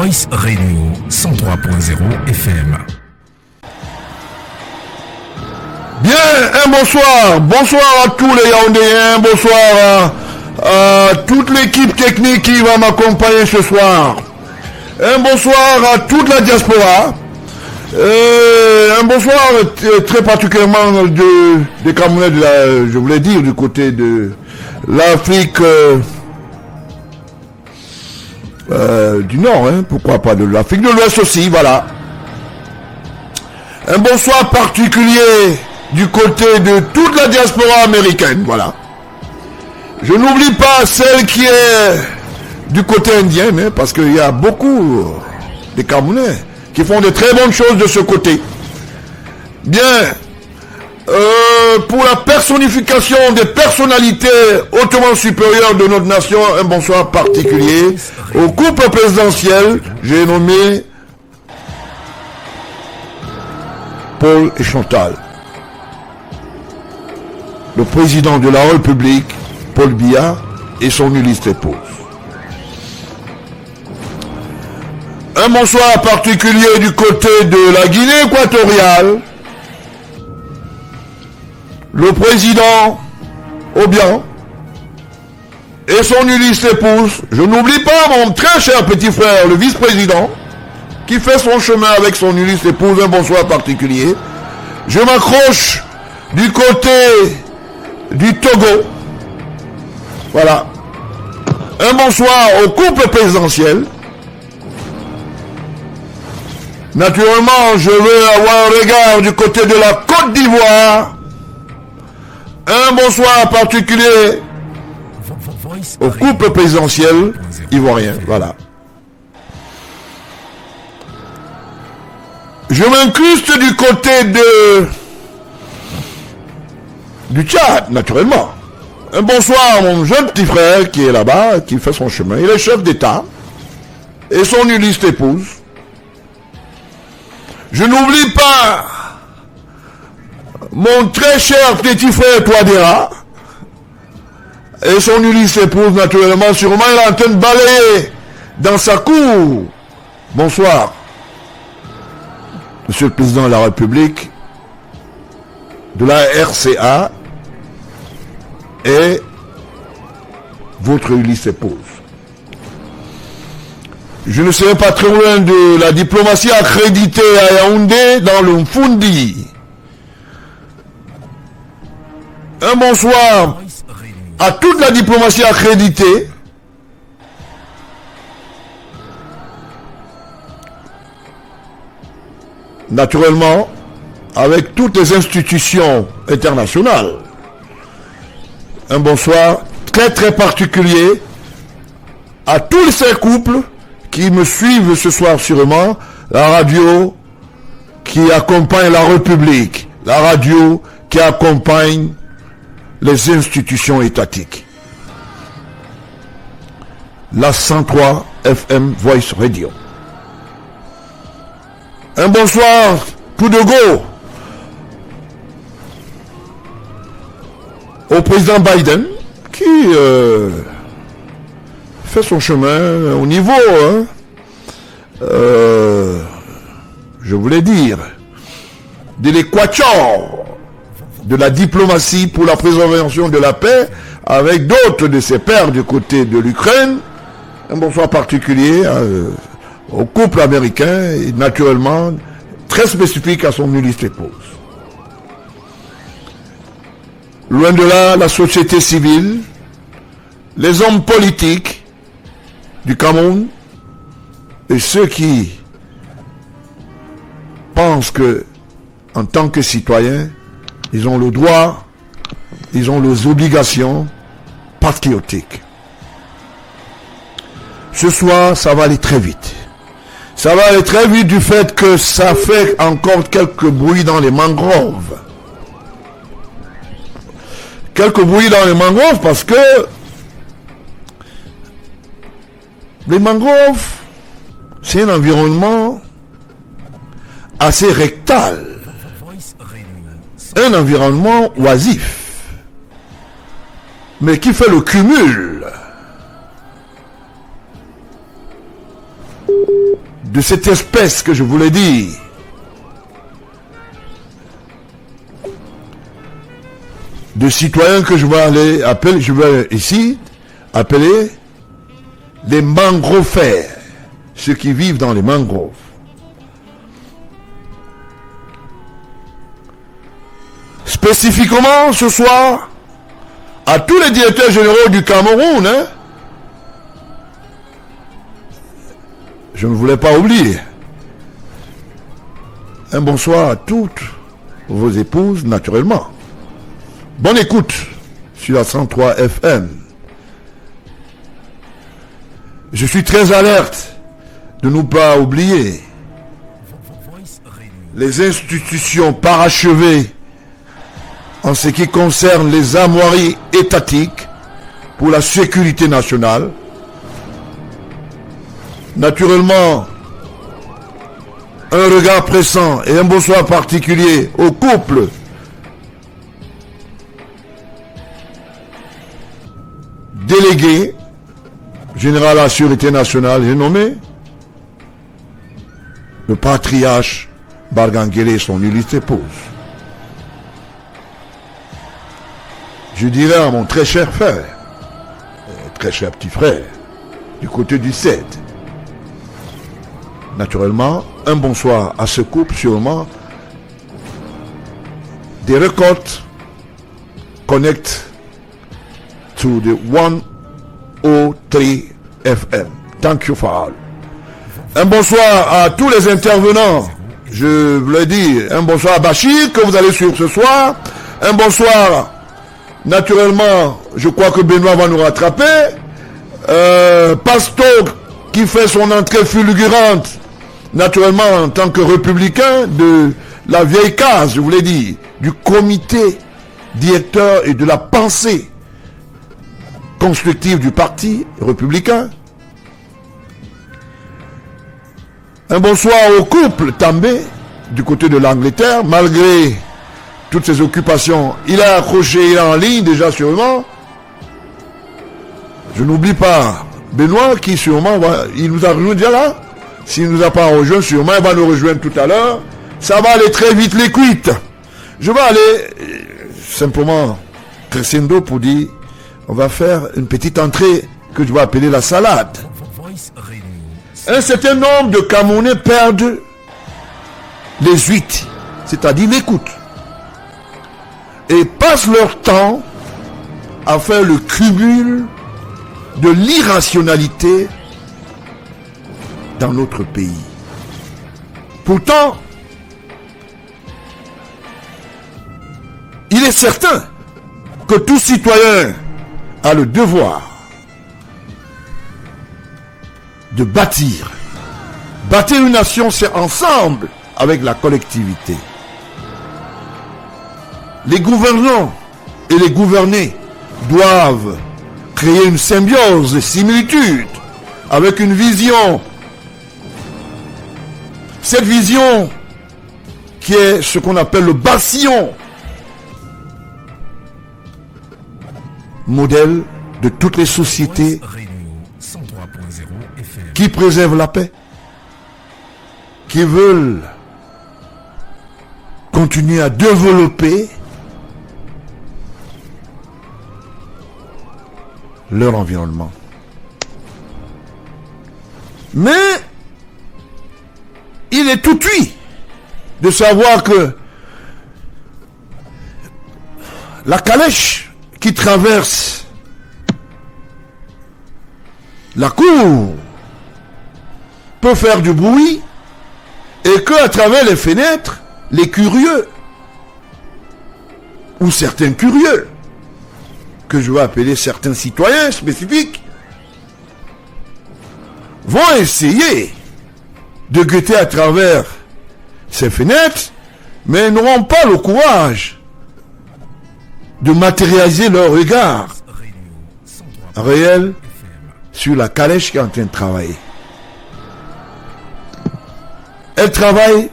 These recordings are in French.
Voice Radio 103.0 FM. Bien, un bonsoir. Bonsoir à tous les Yaoundéens. Bonsoir à toute l'équipe technique qui va m'accompagner ce soir. Un bonsoir à toute la diaspora. Un bonsoir très particulièrement des Camerounais je voulais dire, du côté de l'Afrique du Nord, hein, pourquoi pas de l'Afrique de l'Ouest aussi, voilà. Un bonsoir particulier du côté de toute la diaspora américaine, voilà. Je n'oublie pas celle qui est du côté indien, hein, parce qu'il y a beaucoup de Camerounais qui font de très bonnes choses de ce côté. Bien, pour la personnification des personnalités hautement supérieures de notre nation, un bonsoir particulier au couple présidentiel, j'ai nommé Paul et Chantal. Le président de la République, Paul Biya, et son illustre épouse. Un bonsoir particulier du côté de la Guinée équatoriale. Le président Obiang et son illustre épouse. Je n'oublie pas mon très cher petit frère, le vice-président, qui fait son chemin avec son illustre épouse. Un bonsoir particulier. Je m'accroche du côté du Togo. Voilà. Un bonsoir au couple présidentiel. Naturellement, je veux avoir un regard du côté de la Côte d'Ivoire. Un bonsoir particulier au couple présidentiel ivoirien. Voilà. Je m'incruste du côté du Tchad, naturellement. Un bonsoir à mon jeune petit frère qui est là-bas, qui fait son chemin. Il est chef d'État et son illustre épouse. Je n'oublie pas mon très cher petit frère Touadéra et son illustre épouse, naturellement. Sûrement, il est en train de balayer dans sa cour. Bonsoir, Monsieur le Président de la République, de la RCA et votre illustre épouse. Je ne serai pas très loin de la diplomatie accréditée à Yaoundé dans le Mfundi. Un bonsoir à toute la diplomatie accréditée. Naturellement, avec toutes les institutions internationales. Un bonsoir très très particulier à tous ces couples qui me suivent ce soir sûrement, la radio qui accompagne la République, la radio qui accompagne les institutions étatiques. La 103 FM Voice Radio. Un bonsoir tout de go au président Biden qui fait son chemin au niveau, je voulais dire, de l'équateur de la diplomatie pour la préservation de la paix avec d'autres de ses pairs du côté de l'Ukraine. Un bonsoir particulier au couple américain et naturellement très spécifique à son illustre épouse. Loin de là, la société civile, les hommes politiques du Cameroun et ceux qui pensent que, en tant que citoyens, ils ont le droit, ils ont les obligations patriotiques. Ce soir, ça va aller très vite. Ça va aller très vite du fait que ça fait encore quelques bruits dans les mangroves. Quelques bruits dans les mangroves parce que les mangroves, c'est un environnement assez rectal. Un environnement oisif. Mais qui fait le cumul de cette espèce que je voulais dire. De citoyens que je vais ici appeler les mangrovères, ceux qui vivent dans les mangroves. Spécifiquement ce soir, à tous les directeurs généraux du Cameroun, je ne voulais pas oublier. Un bonsoir à toutes vos épouses, naturellement. Bonne écoute sur la 103 FM. Je suis très alerte de ne pas oublier les institutions parachevées en ce qui concerne les armoiries étatiques pour la sécurité nationale. Naturellement, un regard pressant et un bonsoir particulier au couple délégué général à la sécurité nationale, j'ai nommé le patriarche Bargangele et son illustre épouse. Je dirais à mon très cher frère, très cher petit frère, du côté du CED, naturellement, un bonsoir à ce couple, sûrement, des records connect to the 103 FM. Thank you for all. Un bonsoir à tous les intervenants. Je voulais dire un bonsoir à Bachir que vous allez suivre ce soir. Un bonsoir, naturellement, je crois que Benoît va nous rattraper. Pasto qui fait son entrée fulgurante, naturellement en tant que républicain de la vieille case, je voulais dire, du comité directeur et de la pensée constructive du parti républicain. Un bonsoir au couple També du côté de l'Angleterre, malgré toutes ses occupations. Il a accroché, il est en ligne déjà sûrement. Je n'oublie pas Benoît qui sûrement il nous a rejoint déjà là. S'il ne nous a pas rejoint, sûrement il va nous rejoindre tout à l'heure. Ça va aller très vite les cuites. Je vais aller simplement crescendo pour dire on va faire une petite entrée que je vais appeler la salade. Un certain nombre de Camerounais perdent les huit, c'est-à-dire l'écoute, et passent leur temps à faire le cumul de l'irrationalité dans notre pays. Pourtant, il est certain que tout citoyen a le devoir de bâtir. Bâtir une nation, c'est ensemble avec la collectivité. Les gouvernants et les gouvernés doivent créer une symbiose de similitude avec une vision. Cette vision qui est ce qu'on appelle le bastion, modèle de toutes les sociétés qui préservent la paix, qui veulent continuer à développer leur environnement. Mais il est tout cuit de savoir que la calèche qui traverse la cour peut faire du bruit et que à travers les fenêtres, les curieux ou certains curieux, que je vais appeler certains citoyens spécifiques, vont essayer de guetter à travers ces fenêtres, mais n'auront pas le courage de matérialiser leur regard réel sur la calèche qui est en train de travailler. Elle travaille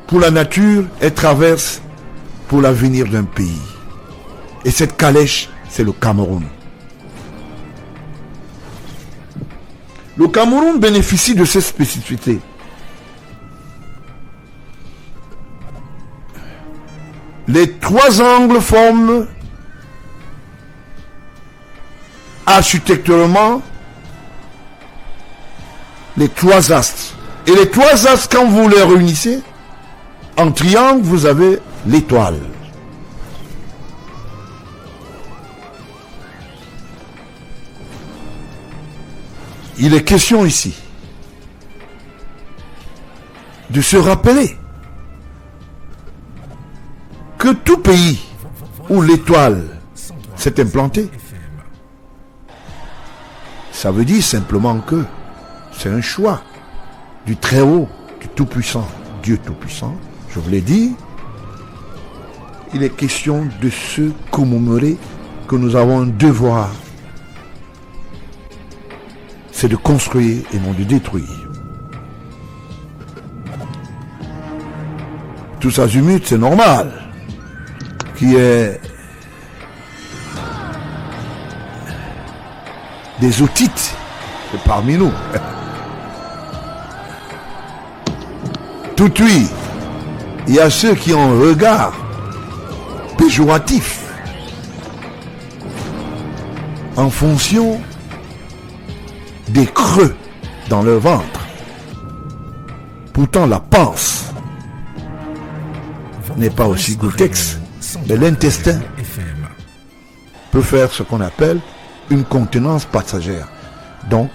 pour la nature, elle traverse pour l'avenir d'un pays. Et cette calèche, c'est le Cameroun. Le Cameroun bénéficie de cette spécificité. Les trois angles forment architecturalement les trois astres. Et les trois astres, quand vous les réunissez, en triangle, vous avez l'étoile. Il est question ici de se rappeler que tout pays où l'étoile s'est implantée, ça veut dire simplement que c'est un choix du Très-Haut, du Tout-Puissant, Dieu Tout-Puissant. Je vous l'ai dit, il est question de se commémorer que nous avons un devoir. C'est de construire et non de détruire. Tous azimuts, c'est normal qu'il y ait des otites parmi nous. Tout oui, il y a ceux qui ont un regard péjoratif en fonction des creux dans leur ventre. Pourtant, la panse n'est pas aussi glutex, mais l'intestin peut faire ce qu'on appelle une contenance passagère. Donc,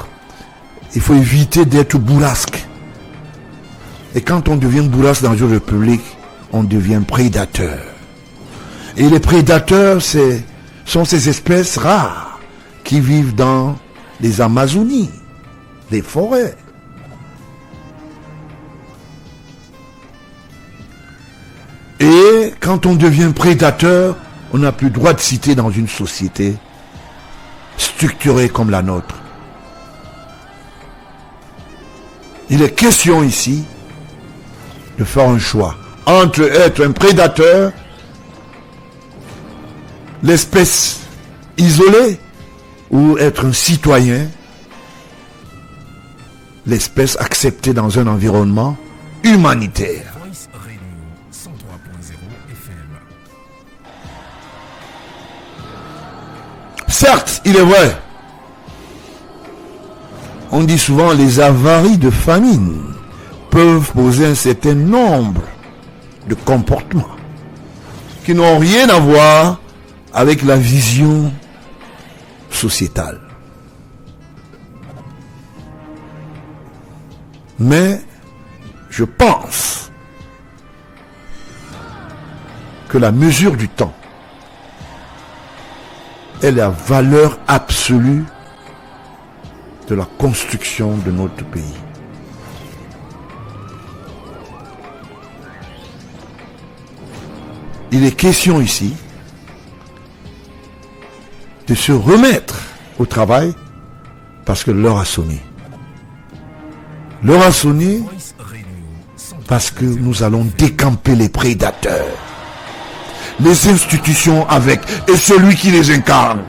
il faut éviter d'être bourrasque. Et quand on devient bourrasque dans une république, on devient prédateur. Et les prédateurs, sont ces espèces rares qui vivent dans les Amazonies, les forêts. Et quand on devient prédateur, on n'a plus le droit de citer dans une société structurée comme la nôtre. Il est question ici de faire un choix entre être un prédateur, l'espèce isolée, ou être un citoyen, l'espèce acceptée dans un environnement humanitaire. Certes, il est vrai, on dit souvent les avaries de famine peuvent poser un certain nombre de comportements qui n'ont rien à voir avec la vision sociétale. Mais je pense que la mesure du temps est la valeur absolue de la construction de notre pays. Il est question ici de se remettre au travail parce que l'heure a sonné. L'heure a sonné parce que nous allons décamper les prédateurs, les institutions avec et celui qui les incarne.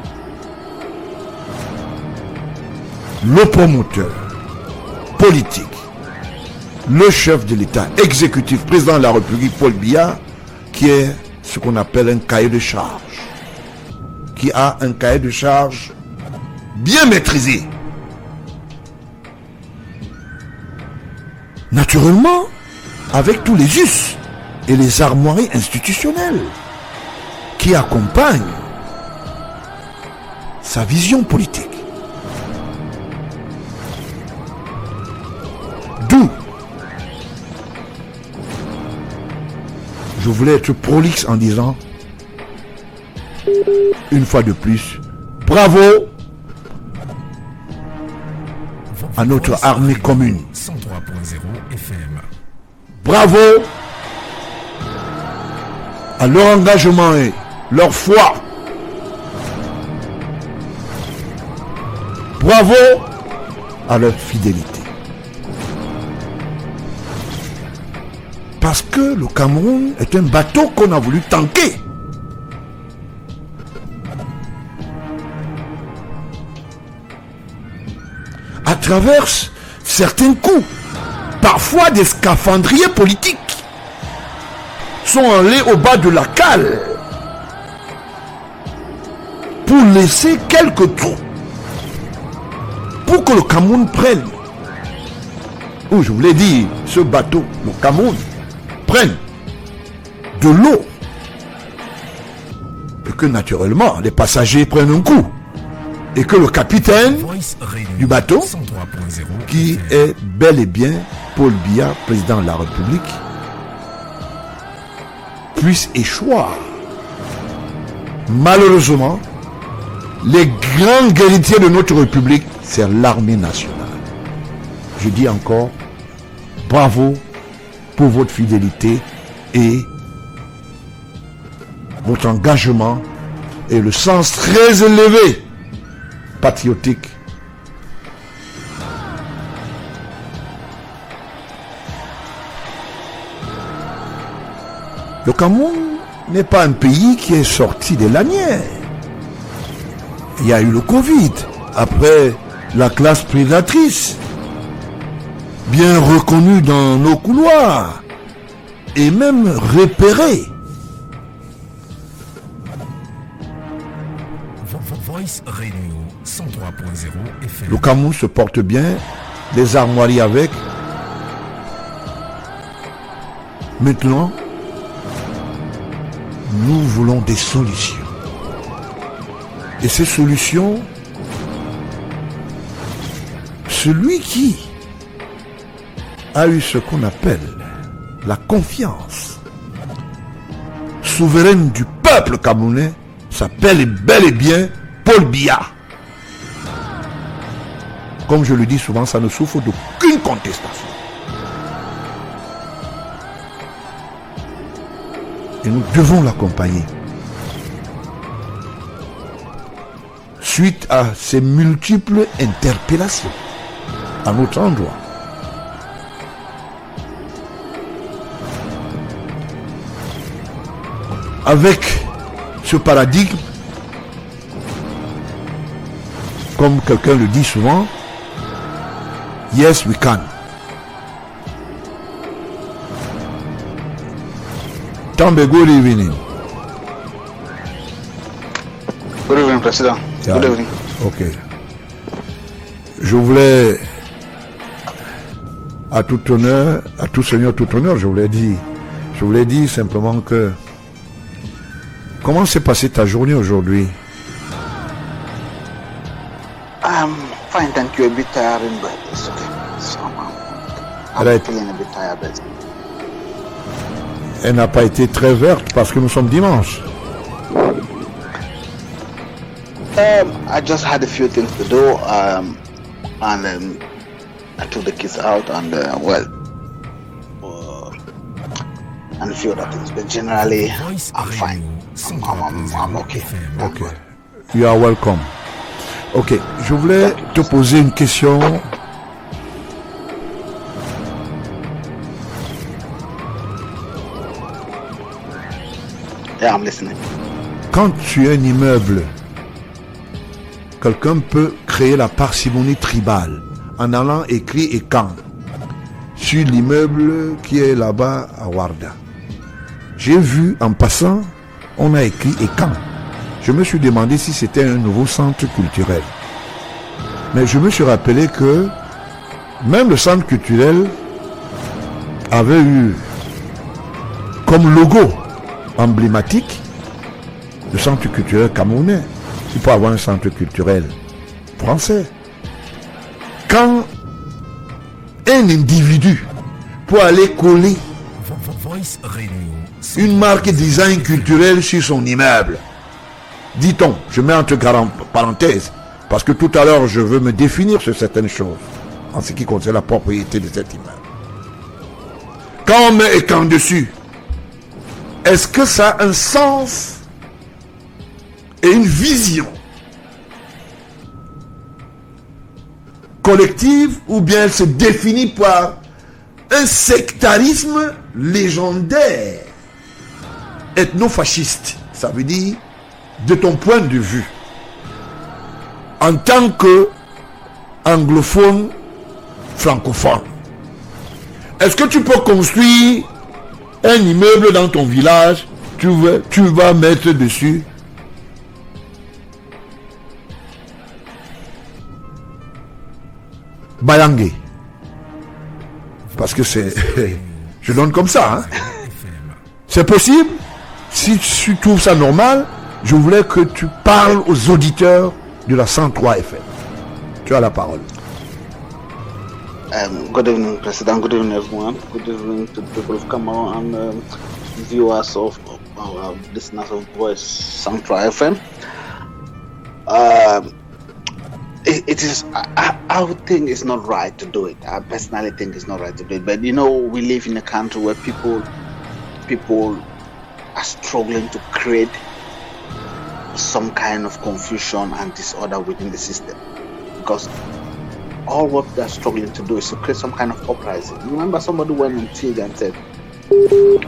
Le promoteur politique, le chef de l'État exécutif, président de la République, Paul Biya, qui est ce qu'on appelle un cahier de charge, qui a un cahier de charge bien maîtrisé. Naturellement, avec tous les us et les armoiries institutionnelles qui accompagnent sa vision politique. D'où je voulais être prolixe en disant une fois de plus, bravo à notre armée commune. Bravo à leur engagement et leur foi. Bravo à leur fidélité. Parce que le Cameroun est un bateau qu'on a voulu tanker. À travers certains coups, parfois des scaphandriers politiques, sont allés au bas de la cale pour laisser quelques trous pour que le Cameroun prenne, ou je vous l'ai dit, ce bateau, le Cameroun, prenne de l'eau et que naturellement les passagers prennent un coup et que le capitaine du bateau, qui est bel et bien Paul Biya, président de la République, puisse échouer. Malheureusement, les grands guerriers de notre République, c'est l'armée nationale. Je dis encore, bravo pour votre fidélité et votre engagement et le sens très élevé patriotique. Le Cameroun n'est pas un pays qui est sorti des lanières. Il y a eu le Covid, après la classe prédatrice, bien reconnue dans nos couloirs et même repérée. Le Cameroun se porte bien, les armoiries avec. Maintenant, nous voulons des solutions. Et ces solutions, celui qui a eu ce qu'on appelle la confiance souveraine du peuple camerounais s'appelle bel et bien Paul Biya. Comme je le dis souvent, ça ne souffre d'aucune contestation. Et nous devons l'accompagner. Suite à ces multiples interpellations à notre endroit. Avec ce paradigme, comme quelqu'un le dit souvent, yes we can. Tambe, good evening. Good evening, President. Yeah. Good evening. Ok. Je voulais, à tout honneur, à tout seigneur, tout honneur, je voulais dire simplement que, comment s'est passée ta journée aujourd'hui? Fine, thank you. A bit tiring, but it's okay. So, I'm Right. feeling a bit tired, but Elle n'a pas été très verte parce que nous sommes dimanche. I just had a few things to do, and I took the kids out, and and a few other things. But generally, I'm fine. I'm okay. Ok. You are welcome. Ok. Je voulais te poser une question. Yeah, I'm listening. Quand tu as un immeuble, quelqu'un peut créer la parcimonie tribale en allant écrire Ekan sur l'immeuble qui est là-bas à Warda. J'ai vu en passant, on a écrit Ekan. Je me suis demandé si c'était un nouveau centre culturel. Mais je me suis rappelé que même le centre culturel avait eu comme logo emblématique le centre culturel camerounais. Il peut avoir un centre culturel français. Quand un individu peut aller coller une marque design culturel sur son immeuble, dit-on, je mets entre parenthèses, parce que tout à l'heure je veux me définir sur certaines choses en ce qui concerne la propriété de cet immeuble. Quand on met Ekan dessus, est-ce que ça a un sens et une vision collective, ou bien elle se définit par un sectarisme légendaire, ethno-fasciste? Ça veut dire, de ton point de vue, en tant que anglophone, francophone, est-ce que tu peux construire un immeuble dans ton village, tu vas mettre dessus Bayangé. Parce que c'est... Je donne comme ça. Hein. C'est possible. Si tu trouves ça normal, je voulais que tu parles aux auditeurs de la 103 FM. Tu as la parole. Good evening, President. Good evening, everyone. Good evening to the people of Cameroon and viewers of listeners of Voice 103 FM. It is. I would think it's not right to do it. I personally think it's not right to do it. But we live in a country where people are struggling to create some kind of confusion and disorder within the system, because all what they're struggling to do is to create some kind of uprising. Remember, somebody went on TV and said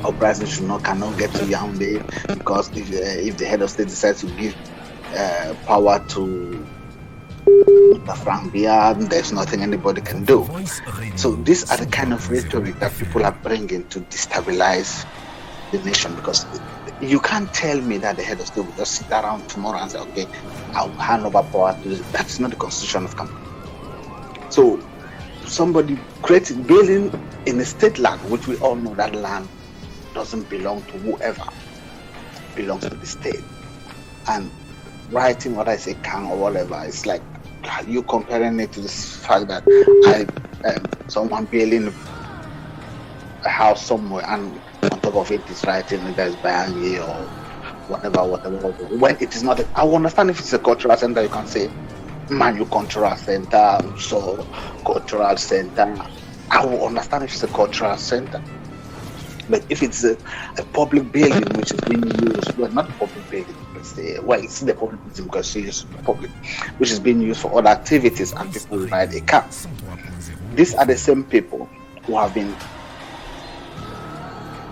uprising cannot get to Yaoundé because if the head of state decides to give power to Frank Biya, there's nothing anybody can do. So these are the kind of rhetoric that people are bringing to destabilize the nation, because you can't tell me that the head of state will just sit around tomorrow and say, okay, I'll hand over power to this. That's not the constitution of Cameroon. So somebody building in a state land, which we all know that land doesn't belong to whoever, belongs to the state, and writing what I say can or whatever, it's like you comparing it to this fact that someone building a house somewhere and on top of it is writing there's Bayangé or whatever. When it is not, I understand if it's a cultural center, you can say Manu Cultural Center, so Cultural Center. I will understand if it's a cultural center. But if it's a public building which is being used, well, not a public building, it's the public building because it's public, which is being used for other activities and people ride a car. These are the same people who have been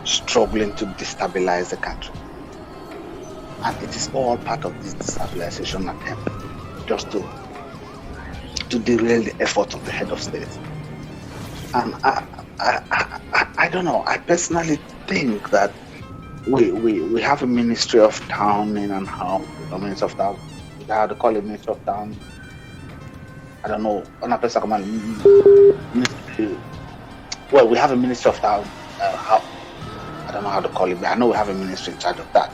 struggling to destabilize the country. And it is all part of this destabilization attempt, just to derail the efforts of the head of state. And I don't know. I personally think that we have a Ministry of Town in and how the Ministry of Town, how to call it Ministry of Town. I don't know. Well, we have a Ministry of Town. I don't know how to call it, but I know we have a ministry in charge of that.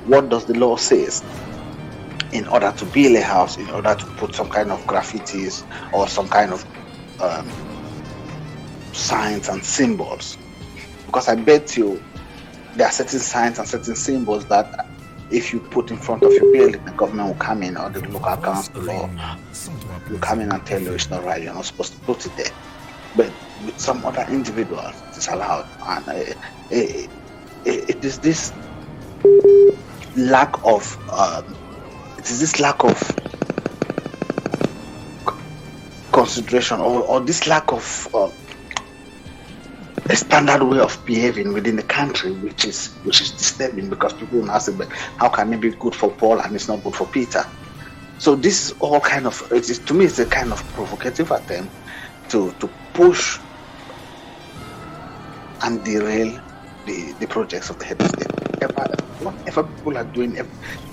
What does the law say? In order to build a house, in order to put some kind of graffitis or some kind of signs and symbols, because I bet you there are certain signs and certain symbols that if you put in front of your building, the government will come in, or the local council will come in and tell you it's not right, you're not supposed to put it there. But with some other individuals, it's allowed, and it is this lack of consideration or this lack of a standard way of behaving within the country, which is disturbing, because people will now say, but how can it be good for Paul and it's not good for Peter? So this is all kind of, to me, it's a kind of provocative attempt to push and derail the projects of the head of state. Whatever people are doing,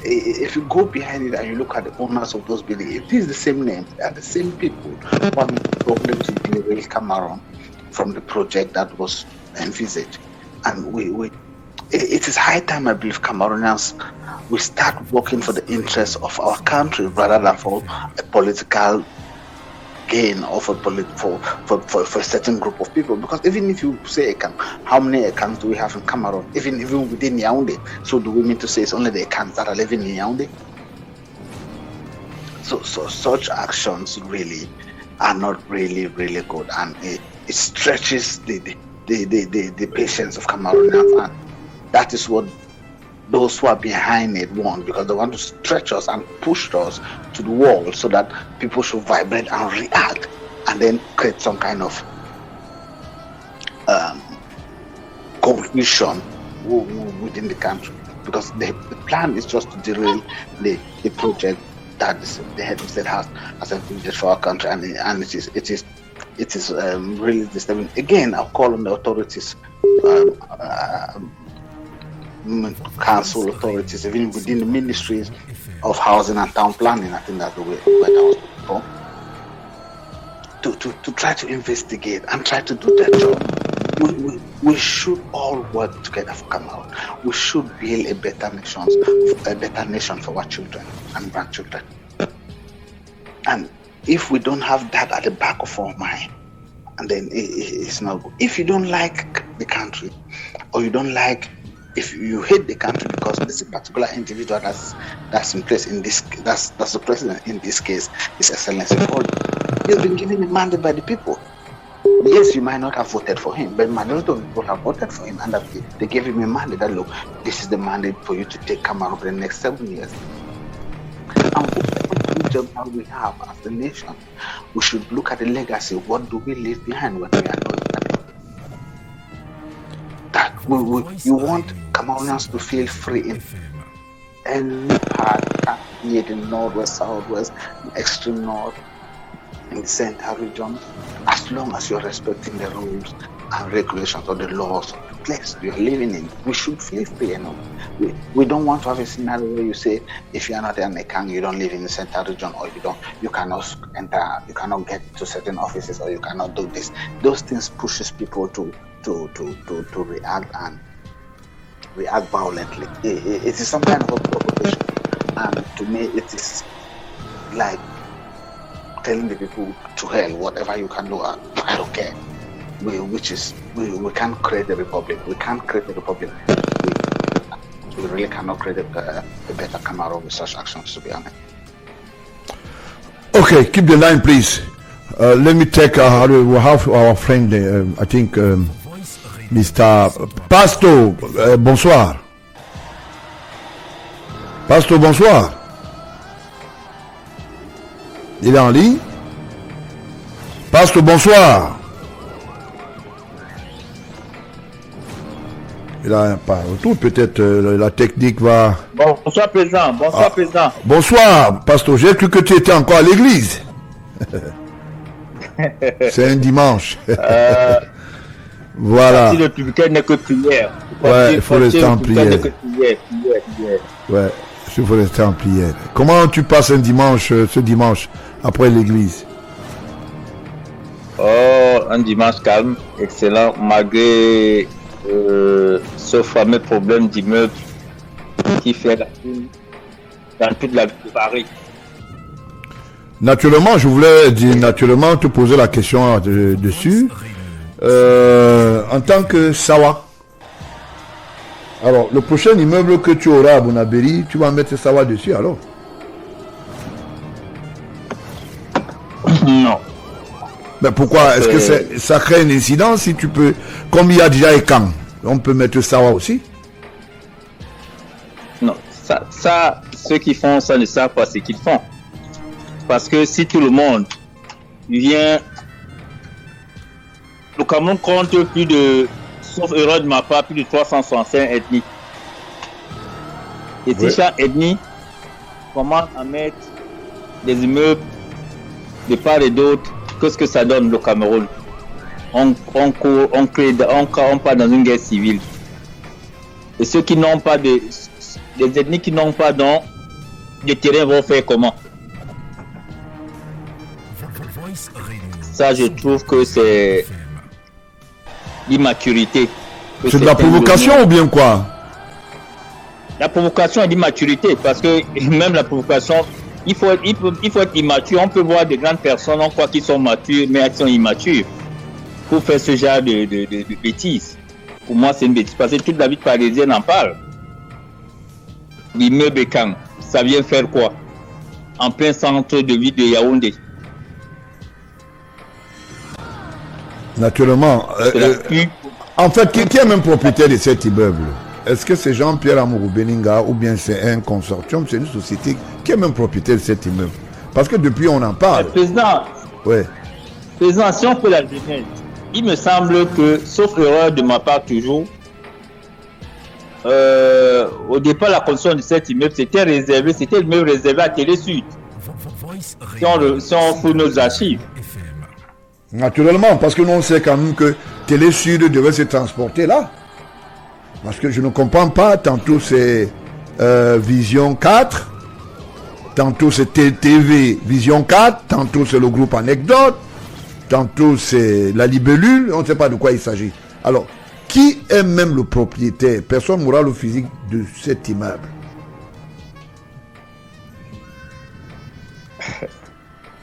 if you go behind it and you look at the owners of those buildings, it is the same names, they are the same people who have been problem to derail Cameroon from the project that was envisaged. And it is high time, I believe, Cameroonians, we start working for the interests of our country rather than for a political gain or for a certain group of people. Because even if you say how many Ekans do we have in Cameroon, even within Yaoundé, so do we mean to say it's only the Ekans that are living in Yaoundé? So such actions really are not really good, and it stretches the patience of Cameroonians, and that is what those who are behind it want, because they want to stretch us and push us to the wall so that people should vibrate and react and then create some kind of confusion within the country, because the plan is just to derail the project that the head of state has envisaged for our country, and it is really disturbing. Again, I'll call on the authorities council authorities, even within the ministries of housing and town planning. I think that's the way that was before. To try to investigate and try to do their job. We should all work together for Cameroon. We should build a better nation for our children and grandchildren. And if we don't have that at the back of our mind, and then it's not good. If you don't like the country, or if you hate the country because there's a particular individual that's in place in this, that's the president in this case, His Excellency Paul. He's been given a mandate by the people. Yes, you might not have voted for him, but majority of people have voted for him, and that they gave him a mandate that, look, this is the mandate for you to take Cameroon for the next 7 years. And whatever job that we have as a nation, we should look at the legacy. What do we leave behind when we are not? That you want Cameroonians to feel free in any part, be it in northwest, southwest, extreme north, in the center region, as long as you're respecting the rules and regulations or the laws of the place you're living in. We should feel free enough. We don't want to have a scenario where you say, if you are not an Ekang, you don't live in the center region, or you cannot enter, you cannot get to certain offices, or you cannot do this. Those things pushes people to react and react violently. It is some kind of a provocation, and to me it is like telling the people to hell, whatever you can do, I don't care. We can't create a republic. We can't create a republic. We really cannot create a better Cameroon with such actions, to be honest. Okay, keep the line, please. Let me take. We have our friend. I think Mr. Pasto. Bonsoir. Pasto, bonsoir. Il est en ligne. Pasto, bonsoir. Il a pas retour, peut-être la technique va... Bonsoir président, bonsoir président. Bonsoir, Pasto, j'ai cru que tu étais encore à l'église. C'est un dimanche. Voilà. Si le public n'est que prière. Ouais, il faut rester en prière. Ouais, il faut rester en prière. Comment tu passes un dimanche, ce dimanche, après l'église? Oh, un dimanche calme, excellent, malgré ce fameux problème d'immeuble qui fait la foule dans toute la ville de Paris. Naturellement, je voulais te poser la question dessus. En tant que Sawa, alors le prochain immeuble que tu auras à Bonabéry, tu vas mettre Sawa dessus alors? Non. Mais pourquoi? Est-ce que ça crée un incident si tu peux, comme il y a déjà Ekang, on peut mettre Sawa aussi? Non, ça, ceux qui font ça ne savent pas ce qu'ils font. Parce que si tout le monde vient, le Cameroun compte plus de, sauf erreur de ma part, plus de 365 ethnies. Et si chaque ethnie commence à mettre des immeubles de part et d'autre, qu'est-ce que ça donne le Cameroun? On part dans une guerre civile. Et ceux qui n'ont pas des ethnies qui n'ont pas de terrain vont faire comment? Ça, je trouve que c'est l'immaturité. C'est de la provocation ou bien quoi? La provocation est d'immaturité, parce que même la provocation, il faut être immature. On peut voir des grandes personnes, on croit qu'ils sont matures, mais elles sont immatures pour faire ce genre de bêtises. Pour moi, c'est une bêtise, parce que toute la ville parisienne en parle. L'immeuble Ekang, ça vient faire quoi? En plein centre de ville de Yaoundé. Naturellement. En fait, qui est même propriétaire de cet immeuble? Est-ce que c'est Jean-Pierre Amourou Beninga ou bien c'est un consortium, c'est une société qui est même propriétaire de cet immeuble? Parce que depuis on en parle. Président, ouais. Président, si on peut la genèse, il me semble que, sauf erreur de ma part toujours, au départ la construction de cet immeuble c'était l'immeuble réservé à Télé Sud. Si on fout nos archives. Naturellement, parce que nous on sait quand même que Télé Sud devait se transporter là. Parce que je ne comprends pas, tantôt c'est Vision 4, tantôt c'est TV Vision 4, tantôt c'est le groupe Anecdote, tantôt c'est la Libellule, on ne sait pas de quoi il s'agit. Alors, qui est même le propriétaire, personne morale ou physique de cet immeuble?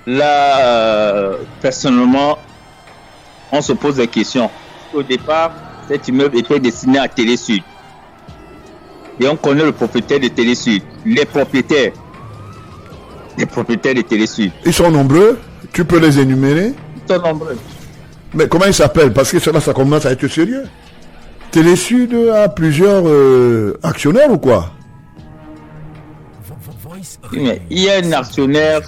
Là, personnellement, on se pose des questions. Au départ, cet immeuble était destiné à Télé Sud. Et on connaît le propriétaire de Télé Sud. Les propriétaires de Télé Sud. Ils sont nombreux, tu peux les énumérer? Ils sont nombreux. Mais comment ils s'appellent? Parce que cela, ça commence à être sérieux. Télé Sud a plusieurs actionnaires ou quoi? Mais il y a un actionnaire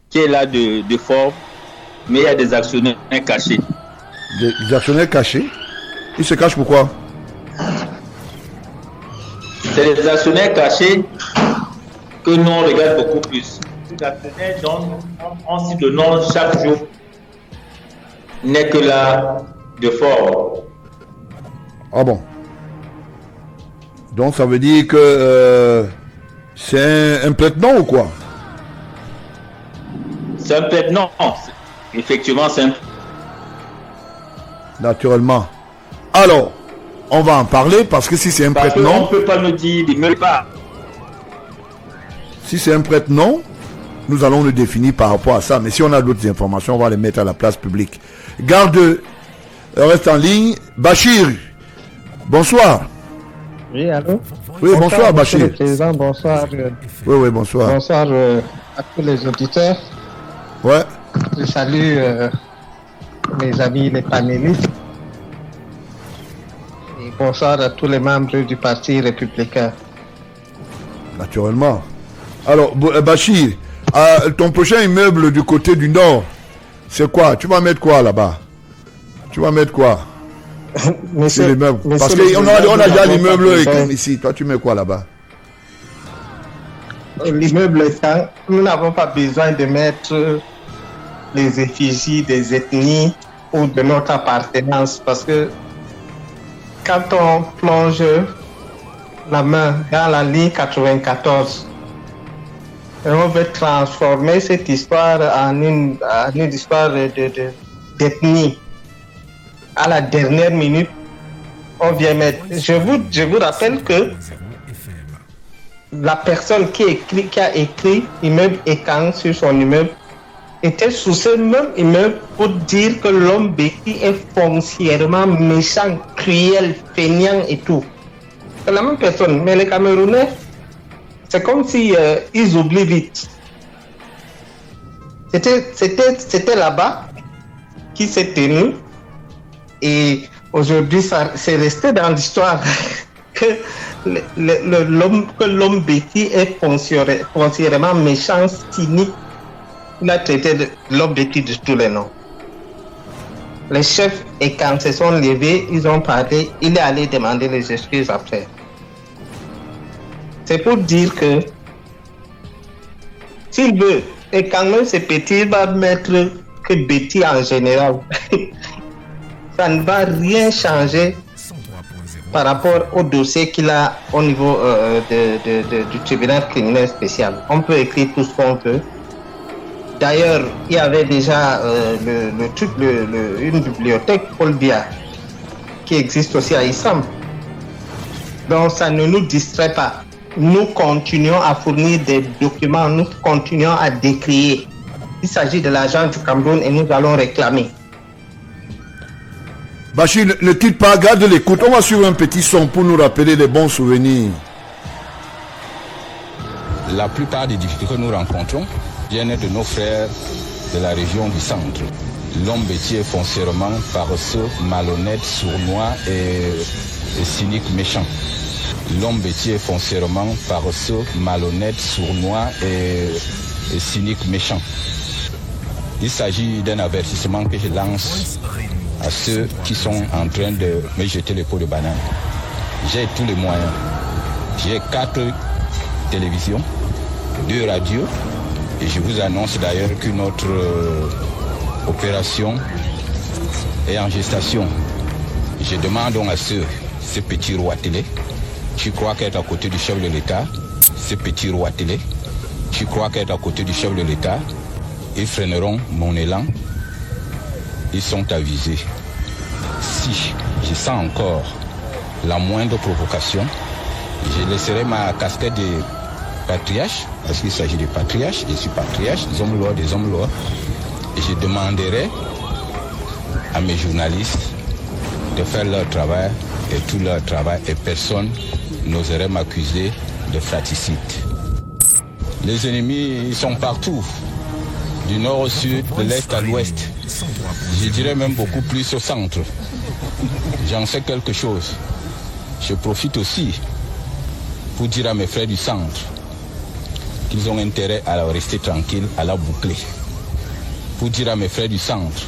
qui est là de forme, mais il y a des actionnaires cachés. Des actionnaires cachés? Ils se cachent pourquoi? C'est les actionnaires cachés que nous on regarde beaucoup plus. Les actionnaires dont on cite le nom chaque jour n'est que là de forme. Ah bon? Donc ça veut dire que c'est un prête-nom ou quoi? C'est un prête-nom. Effectivement, c'est un... Naturellement. Alors, on va en parler parce que si c'est un prête-nom... On ne peut pas nous dire de me pas. Si c'est un prête-nom, nous allons le définir par rapport à ça. Mais si on a d'autres informations, on va les mettre à la place publique. Garde, reste en ligne. Bachir, bonsoir. Oui, allô? Oui, bonsoir Bachir. Monsieur le Président, bonsoir. Oui, bonsoir. Bonsoir à tous les auditeurs. Ouais. Je salue mes amis les panélistes. Et bonsoir à tous les membres du Parti républicain. Naturellement. Alors, Bachir, ton prochain immeuble du côté du nord, c'est quoi? Tu vas mettre quoi là-bas? Tu vas mettre quoi? Monsieur, l'immeuble. Parce qu'on a déjà l'immeuble ici. Toi, tu mets quoi là-bas? L'immeuble étant, nous n'avons pas besoin de mettre les effigies des ethnies ou de notre appartenance parce que quand on plonge la main dans la ligne 94, et on veut transformer cette histoire en une histoire d'ethnie. À la dernière minute, on vient mettre. Je vous rappelle que la personne qui a écrit immeuble étant sur son immeuble était sous ce même immeuble pour dire que l'homme bêti est foncièrement méchant, cruel, feignant et tout. C'est la même personne, mais les Camerounais, c'est comme si ils oublient vite. C'était là-bas qui s'est tenu et aujourd'hui c'est resté dans l'histoire que l'homme bêti est foncièrement méchant, cynique. Il a traité l'homme bêti de tous les noms. Les chefs, et quand se sont levés, ils ont parlé, il est allé demander les excuses après. C'est pour dire que s'il veut, et quand même c'est petit, il va mettre que bêtis en général. Ça ne va rien changer par rapport au dossier qu'il a au niveau du tribunal criminel spécial. On peut écrire tout ce qu'on veut. D'ailleurs, il y avait déjà une bibliothèque Paul Biya qui existe aussi à Issam. Donc ça ne nous distrait pas. Nous continuons à fournir des documents, nous continuons à décrier. Il s'agit de l'argent du Cameroun et nous allons réclamer. Bachir, ne quitte pas, garde l'écoute. On va suivre un petit son pour nous rappeler des bons souvenirs. La plupart des difficultés que nous rencontrons viennent de nos frères de la région du centre. L'homme bêtier est foncièrement paresseux, malhonnête, sournois et cynique méchant. L'homme bêtier est foncièrement paresseux, malhonnête, sournois et cynique méchant. Il s'agit d'un avertissement que je lance à ceux qui sont en train de me jeter les pots de banane. J'ai tous les moyens. J'ai 4 télévisions, 2 radios, et je vous annonce d'ailleurs qu'une autre opération est en gestation. Je demande donc à ce petit roi télé, tu crois qu'être à côté du chef de l'État, ce petit roi télé, tu crois qu'être à côté du chef de l'État, ils freineront mon élan, ils sont avisés. Si je sens encore la moindre provocation, je laisserai ma casquette de patriarche, parce qu'il s'agit de patriarche, je suis patriarche, des hommes lois, et je demanderai à mes journalistes de faire leur travail, et tout leur travail, et personne n'oserait m'accuser de fratricide. Les ennemis, ils sont partout, du nord au sud, de l'est à l'ouest. Je dirais même beaucoup plus au centre. J'en sais quelque chose. Je profite aussi pour dire à mes frères du centre qu'ils ont intérêt à rester tranquilles, à la boucler. Pour dire à mes frères du centre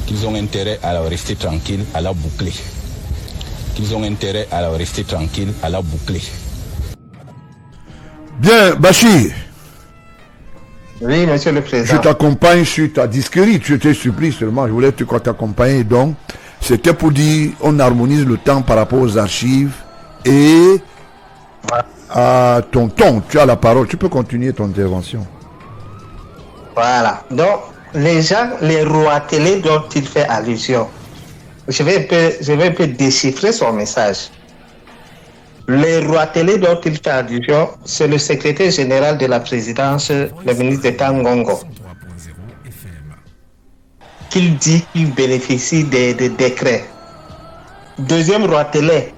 qu'ils ont intérêt à rester tranquilles, à la boucler. Qu'ils ont intérêt à rester tranquilles, à la boucler. Bien, Bachir. Oui, monsieur le président. Je t'accompagne sur ta disquerie. Tu étais surpris seulement. Je voulais t'accompagner. Donc, c'était pour dire on harmonise le temps par rapport aux archives et à ton ton. Tu as la parole. Tu peux continuer ton intervention. Voilà. Donc, les gens, les rois télé dont il fait allusion, je vais un peu déchiffrer son message. Les rois télé dont il fait allusion, c'est le secrétaire général de la présidence, le ministre d'État Ngongo, qu'il dit qu'il bénéficie des décrets. Deuxième roi télé,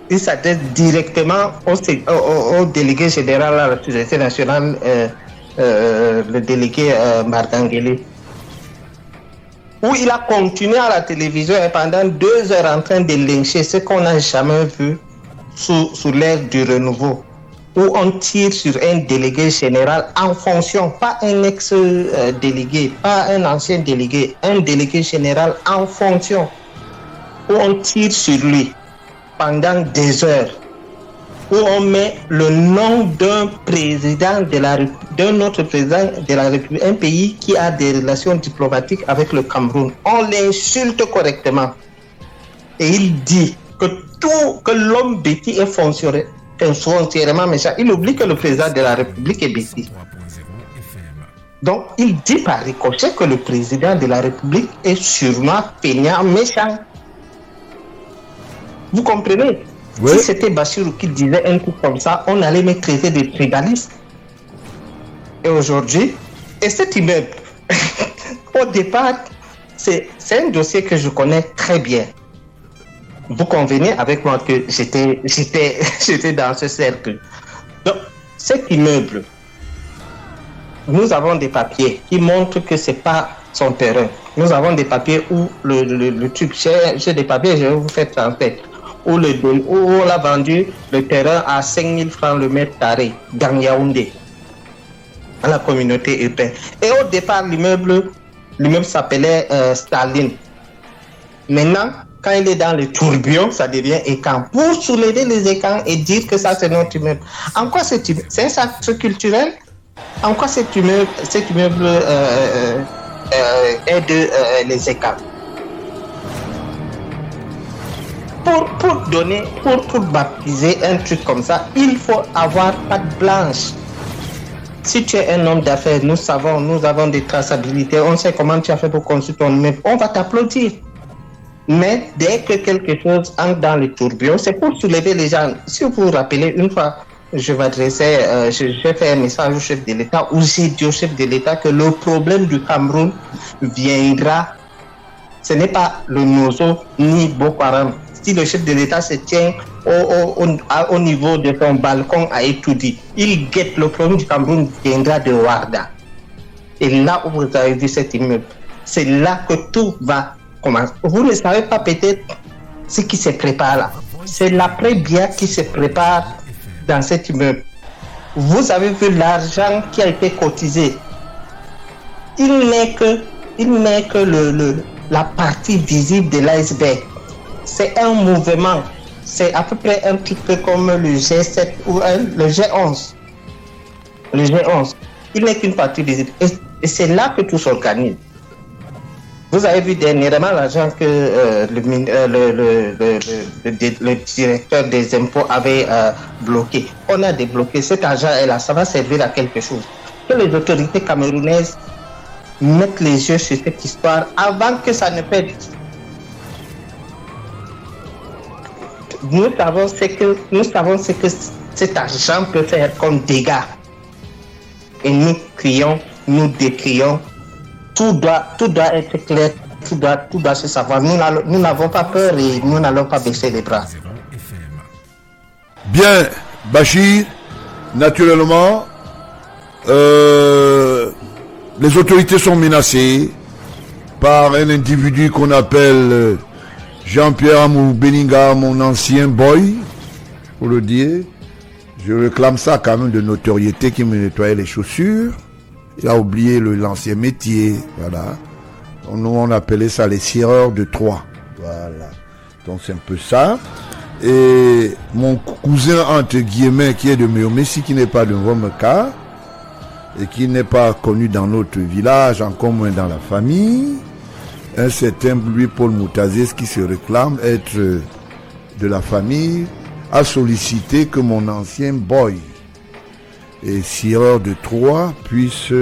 il s'adresse directement au délégué général à la sécurité nationale, le délégué Mardangeli, où il a continué à la télévision et pendant 2 heures en train de lyncher ce qu'on n'a jamais vu sous l'ère du renouveau, où on tire sur un délégué général en fonction, pas un ex-délégué, pas un ancien délégué, un délégué général en fonction, où on tire sur lui pendant des heures, où on met le nom d'un président d'un autre président de la République, un pays qui a des relations diplomatiques avec le Cameroun. On l'insulte correctement. Et il dit que l'homme bêtis est foncièrement méchant. Il oublie que le président de la République est bêtis. Donc, il dit par ricochet que le président de la République est sûrement feignant, méchant. Vous comprenez? Oui. Si c'était Bachirou qui disait un truc comme ça, on allait me traiter de tribaliste. Et aujourd'hui, et cet immeuble, au départ, c'est un dossier que je connais très bien. Vous convenez avec moi que j'étais dans ce cercle. Donc, cet immeuble, nous avons des papiers qui montrent que ce n'est pas son terrain. Nous avons des papiers où le truc, j'ai des papiers, je vais vous faire transmettre, où on l'a vendu le terrain à 5 000 francs le mètre carré dans Yaoundé, à la communauté urbaine. Et au départ, l'immeuble s'appelait Staline. Maintenant, quand il est dans le tourbillon, ça devient écran. Pour soulever les écrans et dire que ça c'est notre immeuble. En quoi c'est un centre culturel? En quoi cet immeuble aide les écrans? Pour baptiser un truc comme ça, il faut avoir patte blanche. Si tu es un homme d'affaires, nous avons des traçabilités, on sait comment tu as fait pour construire ton immeuble, on va t'applaudir. Mais dès que quelque chose entre dans le tourbillon, c'est pour soulever les gens. Si vous vous rappelez, une fois, j'ai fait un message au chef de l'État où j'ai dit au chef de l'État que le problème du Cameroun viendra. Ce n'est pas le Nozo ni Boko Haram. Si le chef de l'État se tient au niveau de son balcon à Etoudi, il guette le problème du Cameroun viendra de Ouarda. Et là où vous avez vu cet immeuble, c'est là que tout va commencer. Vous ne savez pas peut-être ce qui se prépare là. C'est l'après-bière qui se prépare dans cet immeuble. Vous avez vu l'argent qui a été cotisé. Il n'est que la partie visible de l'iceberg. C'est un mouvement. C'est à peu près un petit peu comme le G7 ou le G11. Le G11. Il n'est qu'une partie visible. Et c'est là que tout s'organise. Vous avez vu dernièrement l'argent que le directeur des impôts avait bloqué. On a débloqué cet argent et là, ça va servir à quelque chose. Que les autorités camerounaises mettent les yeux sur cette histoire avant que ça ne perde. Nous savons ce que cet argent peut faire comme dégâts. Et nous crions, nous décrions. Tout doit être clair, tout doit se savoir. Nous n'avons pas peur et nous n'allons pas baisser les bras. Bien, Bachir, naturellement, les autorités sont menacées par un individu qu'on appelle Jean-Pierre Amour Belinga, mon ancien boy, pour le dire. Je réclame ça quand même de notoriété qui me nettoyait les chaussures. Il a oublié l'ancien métier, voilà. Nous, on appelait ça les cireurs de Troie. Voilà. Donc, c'est un peu ça. Et mon cousin, entre guillemets, qui est de Méomessi, qui n'est pas de Romeka, et qui n'est pas connu dans notre village, encore moins dans la famille, un certain Louis-Paul Moutazès, qui se réclame être de la famille, a sollicité que mon ancien boy et cireur de Troie puisse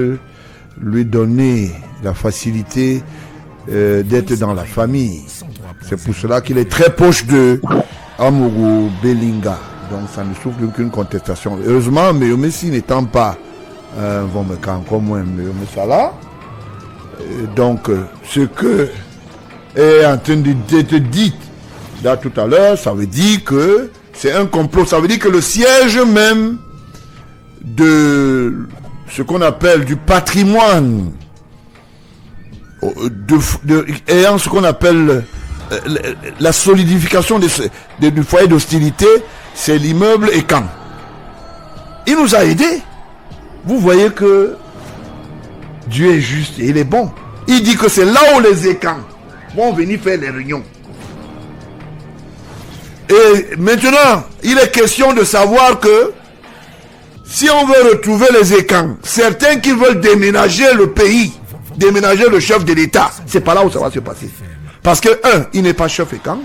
lui donner la facilité d'être dans la famille. C'est pour cela qu'il est très proche de Amourou Belinga. Donc ça ne souffre d'aucune contestation. Heureusement, Méomessi n'étant pas Vomeka, encore moins Méomessala. Donc ce que est en train d'être dit là tout à l'heure, ça veut dire que c'est un complot. Ça veut dire que le siège même de ce qu'on appelle du patrimoine ayant ce qu'on appelle la solidification du foyer d'hostilité, c'est l'immeuble Ekan. Il nous a aidés. Vous voyez que Dieu est juste et il est bon. Il dit que c'est là où les Ekan vont venir faire les réunions. Et maintenant, il est question de savoir que si on veut retrouver les Ekans, certains qui veulent déménager le pays, déménager le chef de l'État, c'est pas là où ça va se passer. Parce que, 1, il n'est pas chef Ekan.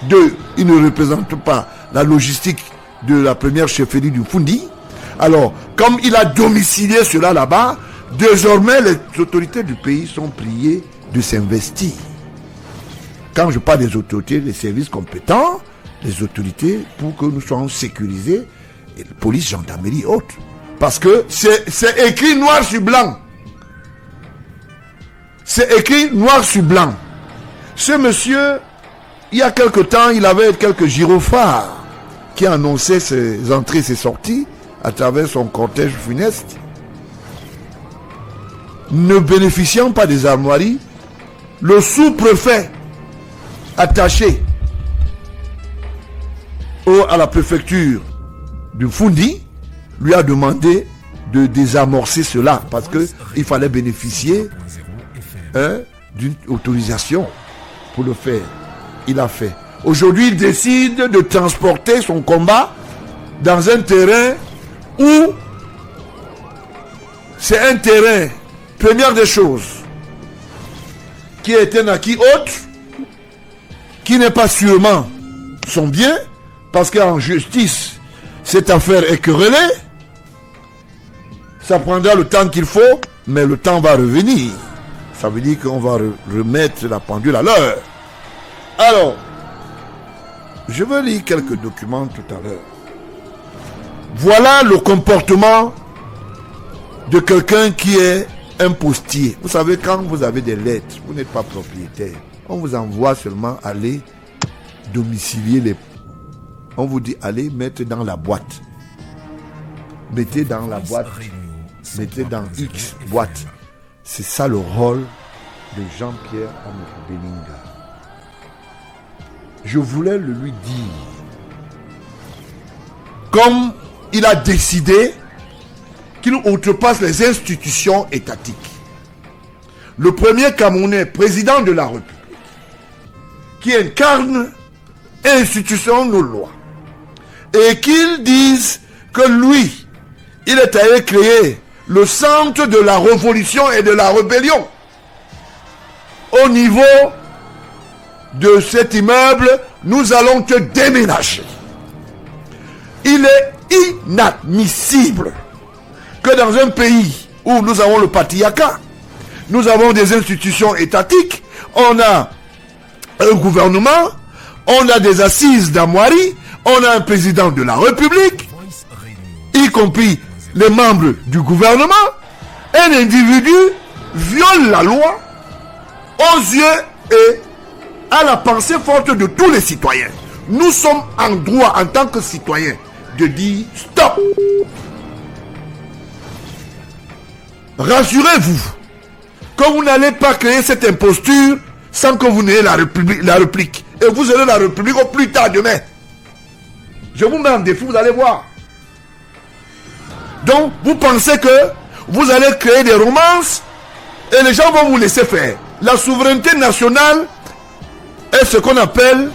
2, il ne représente pas la logistique de la première chefferie du Fundi. Alors, comme il a domicilié cela là-bas, désormais les autorités du pays sont priées de s'investir. Quand je parle des autorités, des services compétents, les autorités pour que nous soyons sécurisés, et police, gendarmerie, autres. Parce que c'est écrit noir sur blanc. C'est écrit noir sur blanc. Ce monsieur, il y a quelque temps, il avait quelques gyrophares qui annonçaient ses entrées et ses sorties à travers son cortège funeste. Ne bénéficiant pas des armoiries, le sous-préfet attaché à la préfecture du Fundi lui a demandé de désamorcer cela parce qu'il fallait bénéficier d'une autorisation pour le faire. Il a fait. Aujourd'hui, il décide de transporter son combat dans un terrain où c'est un terrain, première des choses, qui est un acquis autre, qui n'est pas sûrement son bien, parce qu'en justice, cette affaire est querellée. Ça prendra le temps qu'il faut, mais le temps va revenir. Ça veut dire qu'on va remettre la pendule à l'heure. Alors, je vais lire quelques documents tout à l'heure. Voilà le comportement de quelqu'un qui est un postier. Vous savez, quand vous avez des lettres, vous n'êtes pas propriétaire. On vous envoie seulement aller domicilier les... On vous dit, allez mettre dans la boîte. Mettez dans la boîte. Mettez dans X boîte. C'est ça le rôle de Jean-Pierre Amour Belinga. Je voulais le lui dire. Comme il a décidé qu'il outrepasse les institutions étatiques. Le premier Camerounais, président de la République, qui incarne institution nos lois, et qu'il dise que lui, il est allé créer le centre de la révolution et de la rébellion. au niveau de cet immeuble, nous allons te déménager. Il est inadmissible que dans un pays où nous avons le patriarcat, nous avons des institutions étatiques, on a un gouvernement, on a des assises d'armoiries, on a un président de la République, y compris les membres du gouvernement. Un individu viole la loi aux yeux et à la pensée forte de tous les citoyens. Nous sommes en droit, en tant que citoyens, de dire stop. Rassurez-vous que vous n'allez pas créer cette imposture sans que vous n'ayez la réplique. Et vous aurez la République au plus tard demain. Je vous mets en défi, vous allez voir. Donc, vous pensez que vous allez créer des romances et les gens vont vous laisser faire. La souveraineté nationale est ce qu'on appelle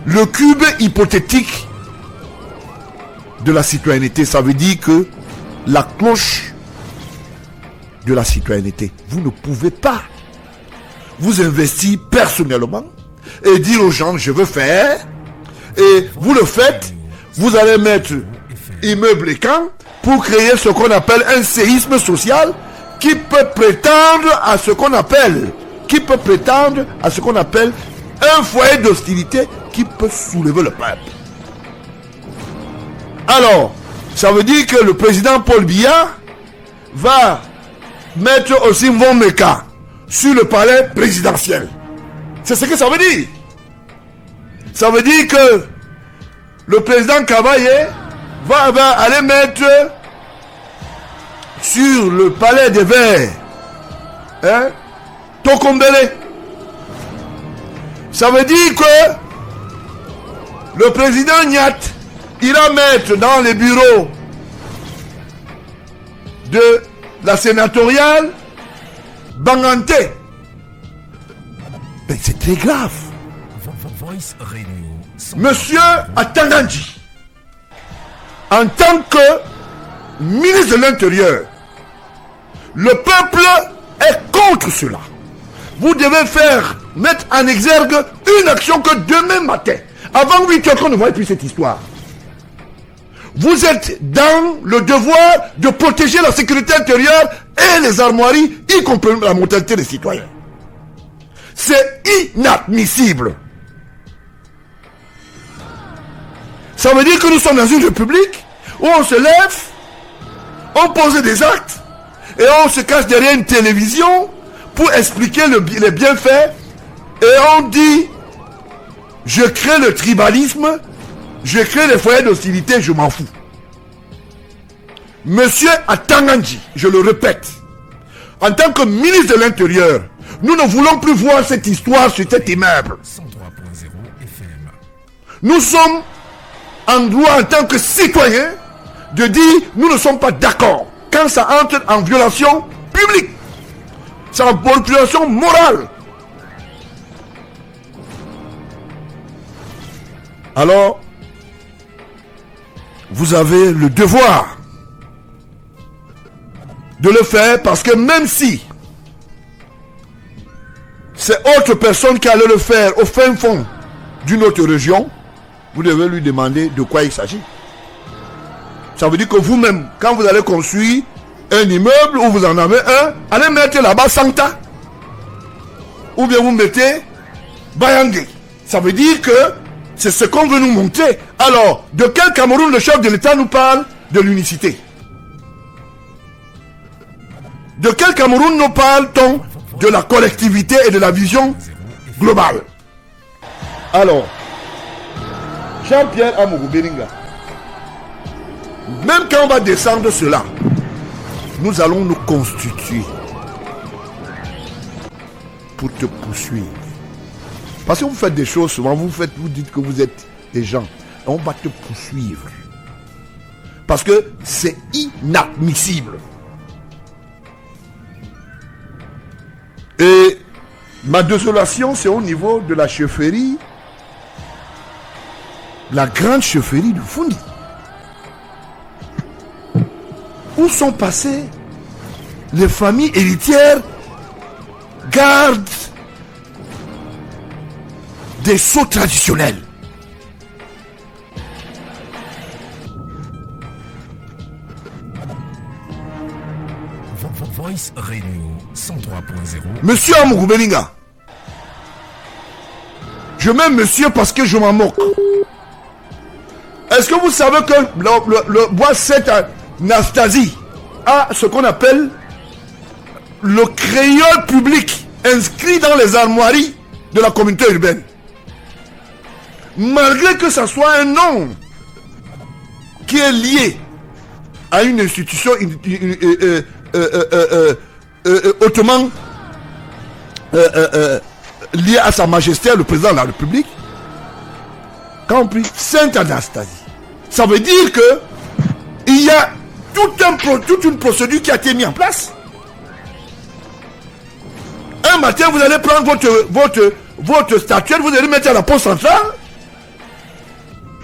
le cube hypothétique de la citoyenneté. Ça veut dire que la cloche de la citoyenneté, vous ne pouvez pas vous investir personnellement et dire aux gens je veux faire, et vous le faites, vous allez mettre immeuble et camp pour créer ce qu'on appelle un séisme social qui peut prétendre à ce qu'on appelle un foyer d'hostilité qui peut soulever le peuple. Alors, ça veut dire que le président Paul Biya va mettre aussi Von Meka sur le palais présidentiel. C'est ce que ça veut dire. Ça veut dire que le président Kabaye va aller mettre sur le palais des Verts Tokombele. Ça veut dire que le président Nyat ira mettre dans les bureaux de la sénatoriale Bangante. Mais c'est très grave. Monsieur Atangandji, en tant que ministre de l'Intérieur, le peuple est contre cela. Vous devez mettre en exergue une action que demain matin, avant 8 heures, qu'on ne voit plus cette histoire. Vous êtes dans le devoir de protéger la sécurité intérieure et les armoiries, y compris la mortalité des citoyens. C'est inadmissible. Ça veut dire que nous sommes dans une république où on se lève, on pose des actes et on se cache derrière une télévision pour expliquer les bienfaits, et on dit je crée le tribalisme, je crée les foyers d'hostilité, je m'en fous. Monsieur Atangandji, je le répète, en tant que ministre de l'Intérieur, nous ne voulons plus voir cette histoire sur cet immeuble. 103.0 FM. Nous sommes en droit, en tant que citoyens, de dire nous ne sommes pas d'accord quand ça entre en violation publique. C'est en violation morale. Alors, vous avez le devoir de le faire, parce que même si c'est autre personne qui allait le faire au fin fond d'une autre région, vous devez lui demander de quoi il s'agit. Ça veut dire que vous-même, quand vous allez construire un immeuble où vous en avez un, allez mettre là-bas Santa. Ou bien vous mettez Bayangé. Ça veut dire que c'est ce qu'on veut nous montrer. Alors, de quel Cameroun le chef de l'État nous parle de l'unicité? De quel Cameroun nous parle-t-on de la collectivité et de la vision globale? Alors, Jean-Pierre Amourou Belinga, même quand on va descendre cela, nous allons nous constituer pour te poursuivre. Parce que vous faites des choses souvent, vous dites que vous êtes des gens. On va te poursuivre. Parce que c'est inadmissible. Et ma désolation, c'est au niveau de la chefferie, la grande chefferie du Fundi. Où sont passées les familles héritières, gardes des sceaux traditionnels. Voice Radio 103.0. Monsieur Amourou Belinga, je m'aime monsieur parce que je m'en moque. Est-ce que vous savez que le bois 7 Anastasie a ce qu'on appelle le créole public inscrit dans les armoiries de la communauté urbaine? Malgré que ce soit un nom qui est lié à une institution hautement lié à sa majesté, le président de la République, quand on dit Sainte Anastasie, ça veut dire que il y a toute une procédure qui a été mise en place. Un matin, vous allez prendre votre statuette, vous allez mettre à la poste centrale.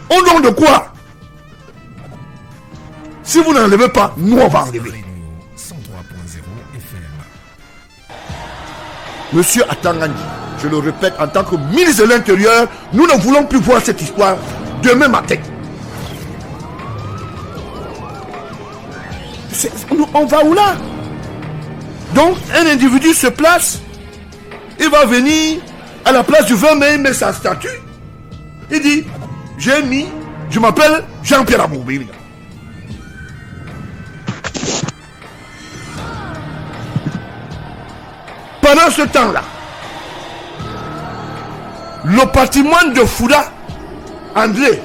Au nom de quoi? Si vous n'enlevez pas, nous on va enlever. Monsieur Atangani, je le répète, en tant que ministre de l'Intérieur, nous ne voulons plus voir cette histoire demain matin. On va où là? Donc, un individu se place, il va venir à la place du 20 mai, il met sa statue, il dit, je m'appelle Jean-Pierre Amourou. Pendant ce temps-là, le patrimoine de Fouda, André,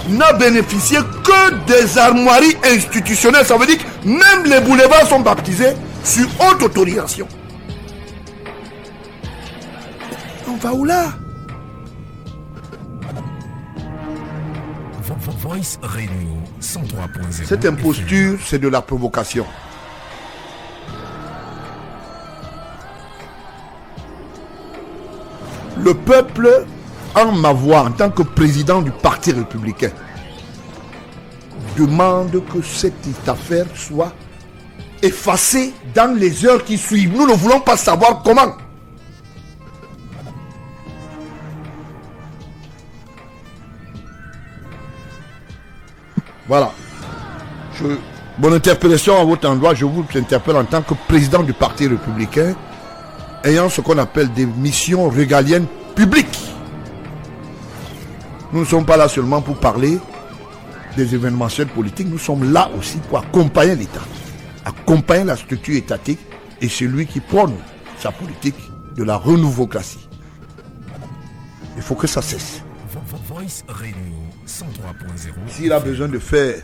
n'a bénéficié que des armoiries institutionnelles. Ça veut dire que même les boulevards sont baptisés sur haute autorisation. On va où là? Voice Radio 103.0. Cette imposture, c'est de la provocation. Le peuple, en ma voix, en tant que président du Parti républicain, demande que cette affaire soit effacée dans les heures qui suivent. Nous ne voulons pas savoir comment. Voilà. Mon interpellation à votre endroit, je vous interpelle en tant que président du Parti républicain, ayant ce qu'on appelle des missions régaliennes publiques. Nous ne sommes pas là seulement pour parler des événementiels politiques, nous sommes là aussi pour accompagner l'État, accompagner la structure étatique et celui qui prône sa politique de la renouvocratie. Il faut que ça cesse. Voice Radio 103.0. S'il a besoin de faire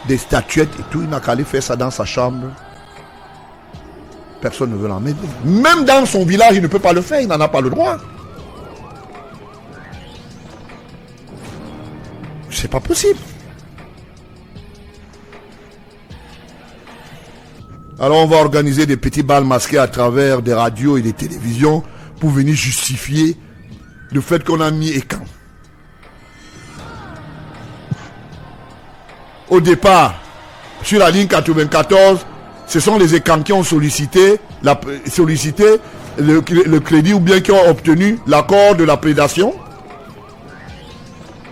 des statuettes et tout, il n'a qu'à aller faire ça dans sa chambre. Personne ne veut l'emmener. Même dans son village, il ne peut pas le faire, il n'en a pas le droit. C'est pas possible. Alors on va organiser des petits bals masqués à travers des radios et des télévisions pour venir justifier le fait qu'on a mis écran. Au départ, sur la ligne 94, ce sont les écrans qui ont sollicité le crédit ou bien qui ont obtenu l'accord de la prédation.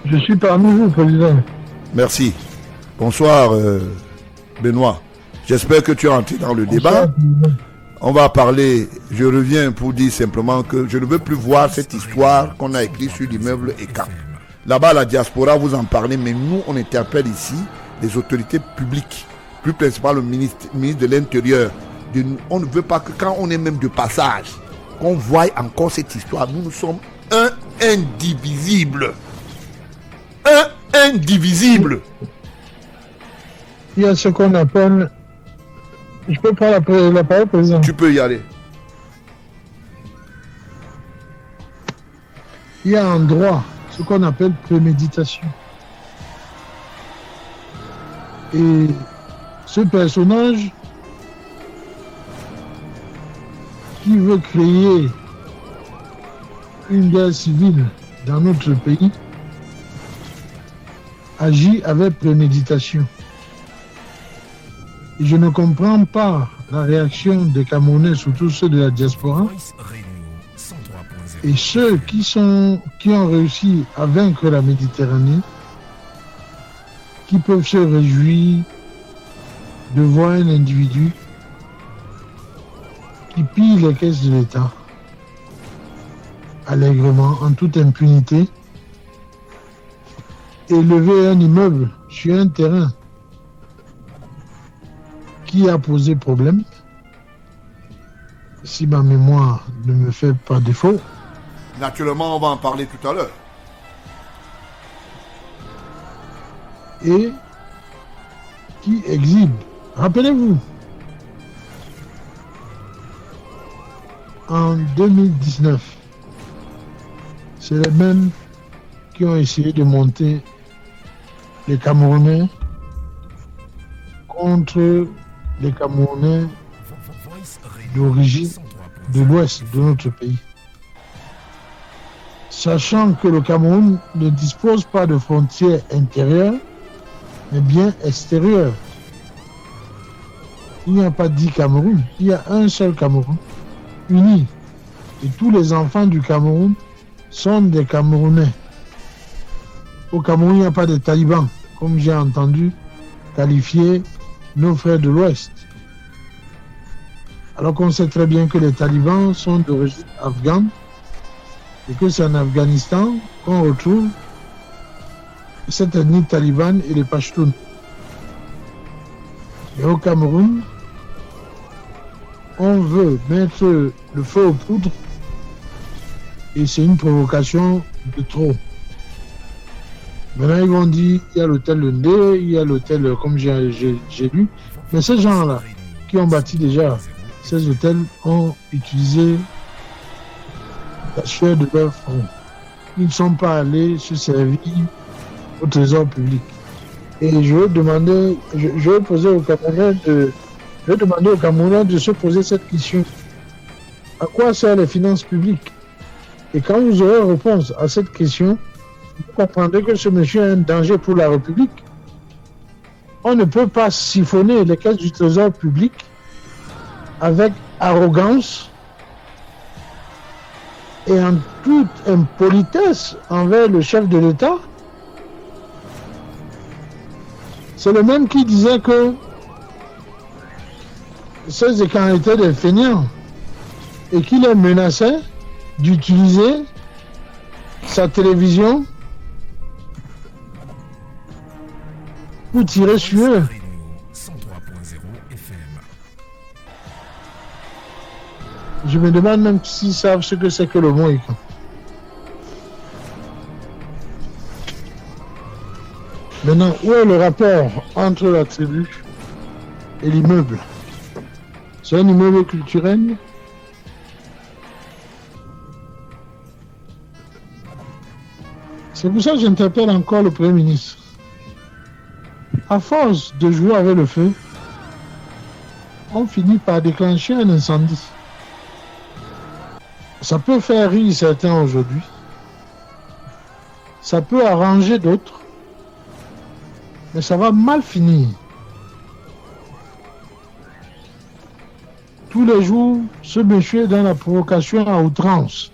Je suis parmi vous, président. Merci. Bonsoir, Benoît. J'espère que tu es entré dans le débat. On va parler, je reviens pour dire simplement que je ne veux plus voir cette histoire qu'on a écrite sur l'immeuble ECA. Là-bas, la diaspora, vous en parlez, mais nous, on interpelle ici les autorités publiques, plus principalement le ministre de l'Intérieur. On ne veut pas que quand on est même de passage, qu'on voie encore cette histoire. Nous sommes un indivisible. Un indivisible. Il y a ce qu'on appelle... Je peux prendre la parole, président? Tu peux y aller. Il y a en droit ce qu'on appelle préméditation. Et ce personnage qui veut créer une guerre civile dans notre pays agit avec préméditation. Et je ne comprends pas la réaction des Camerounais, surtout ceux de la diaspora, Et ceux qui ont réussi à vaincre la Méditerranée, qui peuvent se réjouir de voir un individu qui pille les caisses de l'État allègrement, en toute impunité, et lever un immeuble sur un terrain qui a posé problème, si ma mémoire ne me fait pas défaut. Naturellement, on va en parler tout à l'heure. Et qui exhibe, rappelez-vous, en 2019, c'est les mêmes qui ont essayé de monter les Camerounais contre les Camerounais d'origine de l'ouest de notre pays. Sachant que le Cameroun ne dispose pas de frontières intérieures, mais bien extérieures. Il n'y a pas 10 Cameroun, il y a un seul Cameroun, uni. Et tous les enfants du Cameroun sont des Camerounais. Au Cameroun, il n'y a pas de talibans, comme j'ai entendu qualifier nos frères de l'Ouest. Alors qu'on sait très bien que les talibans sont d'origine afghane et que c'est en Afghanistan qu'on retrouve cette ethnie talibane et les Pashtuns. Et au Cameroun, on veut mettre le feu aux poudres et c'est une provocation de trop. Maintenant, ils vont dire il y a l'hôtel Le Ndé, il y a l'hôtel, comme j'ai lu, mais ces gens-là qui ont bâti déjà ces hôtels ont utilisé la sueur de leur front. Ils ne sont pas allés se servir au trésor public. Et je veux demander aux Camerounais de se poser cette question. À quoi servent les finances publiques? Et quand vous aurez réponse à cette question, vous comprendrez que ce monsieur est un danger pour la République. On ne peut pas siphonner les caisses du trésor public avec arrogance et en toute impolitesse envers le chef de l'État. C'est le même qui disait que ces écarts étaient des fainéants et qu'il les menaçait d'utiliser sa télévision pour tirer sur eux. Je me demande même s'ils savent ce que c'est que le Mohican. Maintenant, où est le rapport entre la tribu et l'immeuble? C'est un immeuble culturel? C'est pour ça que j'interpelle encore le Premier ministre. À force de jouer avec le feu, on finit par déclencher un incendie. Ça peut faire rire certains aujourd'hui. Ça peut arranger d'autres. Mais ça va mal finir. Tous les jours, ce monsieur est dans la provocation à outrance.